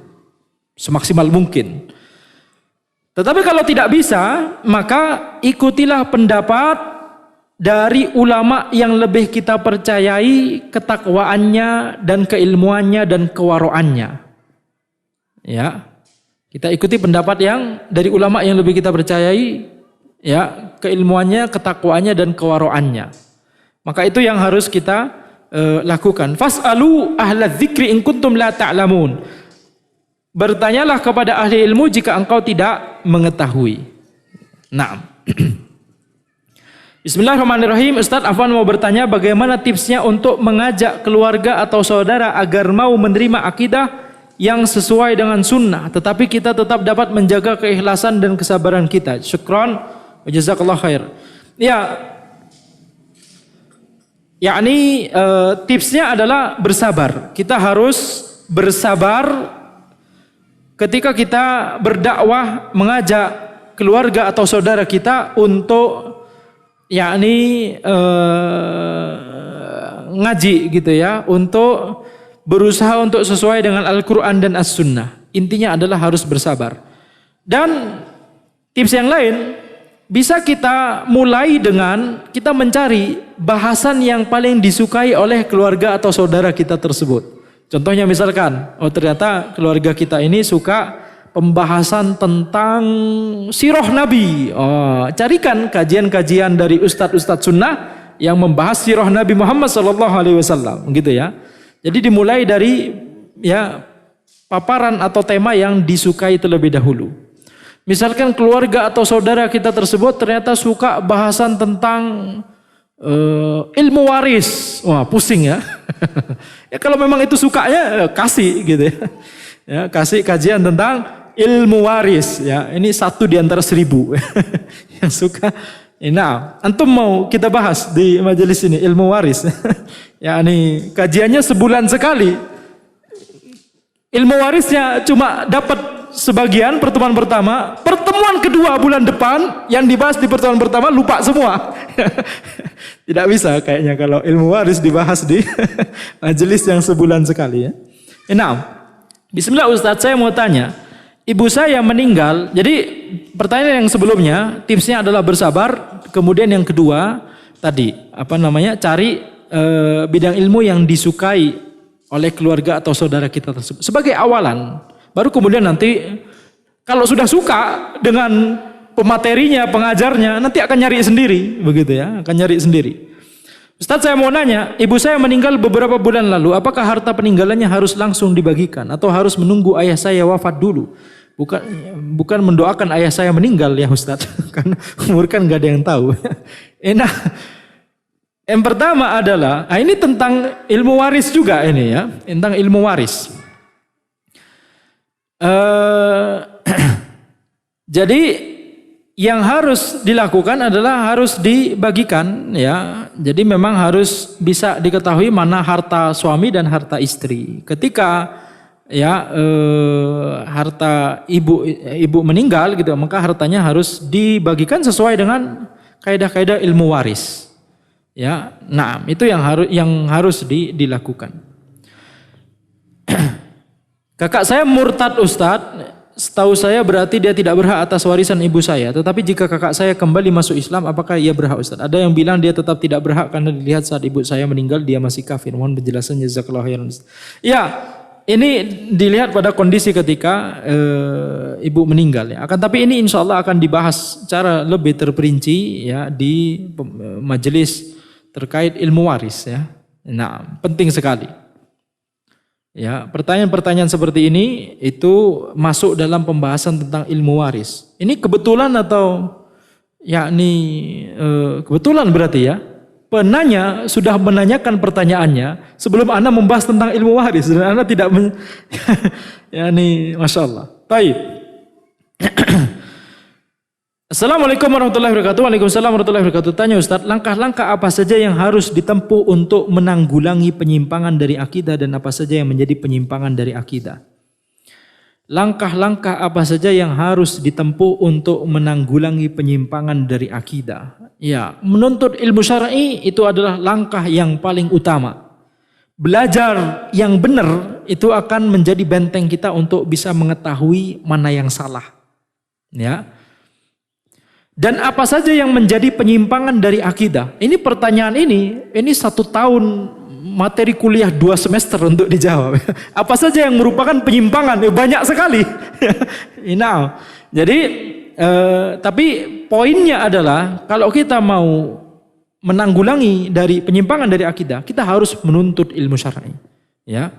semaksimal mungkin. Tetapi kalau tidak bisa, maka ikutilah pendapat dari ulama yang lebih kita percayai ketakwaannya dan keilmuannya dan kewaroannya. Ya, kita ikuti pendapat yang dari ulama yang lebih kita percayai, ya, keilmuannya, ketakwaannya dan kewaroannya. Maka itu yang harus kita lakukan. Fas'alu ahla dzikri in kuntum la ta'lamun. Bertanyalah kepada ahli ilmu jika engkau tidak mengetahui. Naam. Bismillahirrahmanirrahim. Ustaz Afwan mau bertanya bagaimana tipsnya untuk mengajak keluarga atau saudara agar mau menerima akidah yang sesuai dengan sunnah, tetapi kita tetap dapat menjaga keikhlasan dan kesabaran kita. Syukran wa jazakallahu khair. Ya, yakni tipsnya adalah bersabar. Kita harus bersabar ketika kita berdakwah, mengajak keluarga atau saudara kita untuk yakni ngaji gitu ya, untuk berusaha untuk sesuai dengan Al-Quran dan As-Sunnah. Intinya adalah harus bersabar. Dan tips yang lain bisa kita mulai dengan kita mencari bahasan yang paling disukai oleh keluarga atau saudara kita tersebut. Contohnya misalkan, oh ternyata keluarga kita ini suka pembahasan tentang sirah Nabi. Oh, carikan kajian-kajian dari ustadz-ustadz sunnah yang membahas sirah Nabi Muhammad SAW, gitu ya. Jadi dimulai dari ya paparan atau tema yang disukai terlebih dahulu. Misalkan keluarga atau saudara kita tersebut ternyata suka bahasan tentang ilmu waris. Wah, pusing ya. Ya kalau memang itu sukanya kasih gitu ya. Ya, kasih kajian tentang ilmu waris ya. Ini 1 di antara 1000 yang suka. Nah, antum mau kita bahas di majelis ini ilmu waris. Ya, ini kajiannya sebulan sekali. Ilmu warisnya cuma dapat sebagian pertemuan pertama, pertemuan kedua bulan depan yang dibahas di pertemuan pertama lupa semua. Tidak bisa kayaknya kalau ilmu waris dibahas di majelis yang sebulan sekali ya. Nah, bismillah Ustaz, saya mau tanya. Ibu saya meninggal. Jadi pertanyaan yang sebelumnya tipsnya adalah bersabar. Kemudian yang kedua tadi cari bidang ilmu yang disukai oleh keluarga atau saudara kita tersebut sebagai awalan. Baru kemudian nanti kalau sudah suka dengan pematerinya, pengajarnya, nanti akan nyari sendiri, begitu ya, akan nyari sendiri. Ustaz, saya mau nanya, ibu saya meninggal beberapa bulan lalu, apakah harta peninggalannya harus langsung dibagikan atau harus menunggu ayah saya wafat dulu? Bukan mendoakan ayah saya meninggal ya Ustaz, karena umur kan gak ada yang tahu. Nah, yang pertama adalah, ini tentang ilmu waris juga ini ya, tentang ilmu waris. Jadi yang harus dilakukan adalah harus dibagikan ya. Jadi memang harus bisa diketahui mana harta suami dan harta istri. Ketika ya harta ibu meninggal gitu, maka hartanya harus dibagikan sesuai dengan kaidah-kaidah ilmu waris. Ya, nah itu yang harus dilakukan. Kakak saya murtad Ustadz, setahu saya berarti dia tidak berhak atas warisan ibu saya. Tetapi jika kakak saya kembali masuk Islam, apakah ia berhak Ustadz? Ada yang bilang dia tetap tidak berhak karena dilihat saat ibu saya meninggal dia masih kafir. Mohon penjelasannya, jazakallahu khairan. Ya, ini dilihat pada kondisi ketika ibu meninggal ya. Tapi ini insya Allah akan dibahas secara lebih terperinci ya di majelis terkait ilmu waris ya. Nah, penting sekali. Ya, pertanyaan-pertanyaan seperti ini itu masuk dalam pembahasan tentang ilmu waris. Ini kebetulan atau kebetulan berarti ya. Penanya sudah menanyakan pertanyaannya sebelum Anda membahas tentang ilmu waris dan Anda tidak Masya Allah. Baik. Assalamualaikum warahmatullahi wabarakatuh. Waalaikumsalam warahmatullahi wabarakatuh. Tanya Ustaz, langkah-langkah apa saja yang harus ditempuh untuk menanggulangi penyimpangan dari akidah dan apa saja yang menjadi penyimpangan dari akidah? Langkah-langkah apa saja yang harus ditempuh untuk menanggulangi penyimpangan dari akidah? Ya, menuntut ilmu syar'i itu adalah langkah yang paling utama. Belajar yang benar itu akan menjadi benteng kita untuk bisa mengetahui mana yang salah. Ya. Dan apa saja yang menjadi penyimpangan dari akidah? Ini pertanyaan ini 1 tahun materi kuliah 2 semester untuk dijawab. Apa saja yang merupakan penyimpangan? Banyak sekali. Nah, jadi tapi poinnya adalah kalau kita mau menanggulangi dari penyimpangan dari akidah, kita harus menuntut ilmu syar'i. Ya.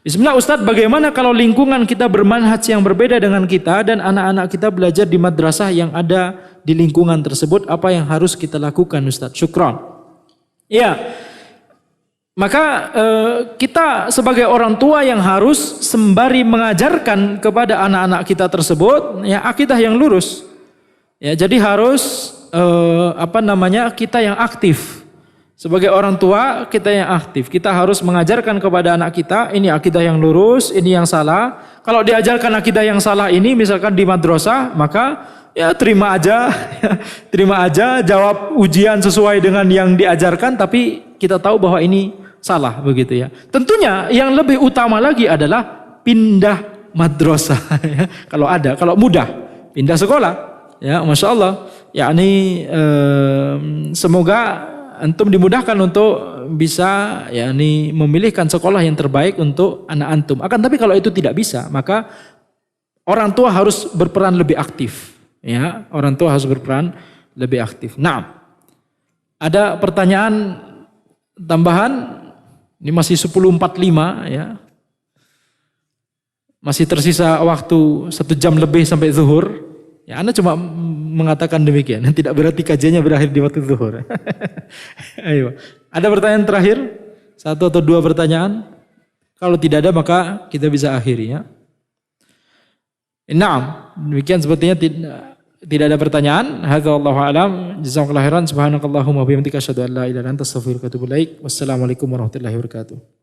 Bismillah Ustadz, bagaimana kalau lingkungan kita bermanhaj yang berbeda dengan kita dan anak-anak kita belajar di madrasah yang ada di lingkungan tersebut, apa yang harus kita lakukan Ustadz? Syukran. Ya, maka kita sebagai orang tua yang harus sembari mengajarkan kepada anak-anak kita tersebut ya akidah yang lurus. Ya, jadi harus kita yang aktif. Sebagai orang tua kita yang aktif, kita harus mengajarkan kepada anak kita ini akidah yang lurus, ini yang salah. Kalau diajarkan akidah yang salah ini misalkan di madrasah, maka ya terima aja, jawab ujian sesuai dengan yang diajarkan, tapi kita tahu bahwa ini salah begitu ya. Tentunya yang lebih utama lagi adalah pindah madrasah. Kalau mudah pindah sekolah, ya masya Allah. Semoga antum dimudahkan untuk bisa memilihkan sekolah yang terbaik untuk anak antum. Tapi kalau itu tidak bisa, maka orang tua harus berperan lebih aktif. Ya, orang tua harus berperan lebih aktif. Nah, ada pertanyaan tambahan. Ini masih 10.45 ya. Masih tersisa waktu 1 jam lebih sampai zuhur. Ya, Anda cuma mengatakan demikian, tidak berarti kajiannya berakhir di waktu zuhur. Ayo, ada pertanyaan terakhir? 1 atau 2 pertanyaan? Kalau tidak ada maka kita bisa akhiri ya. Naam, demikian sepertinya tidak ada pertanyaan. Hadza wallahu a'lam. Jazakumullahu khairan. Subhanakallahumma wa bihamdika asyhadu an la ilaha illa anta astaghfiruka wa atubu ilaik. Wassalamualaikum warahmatullahi wabarakatuh.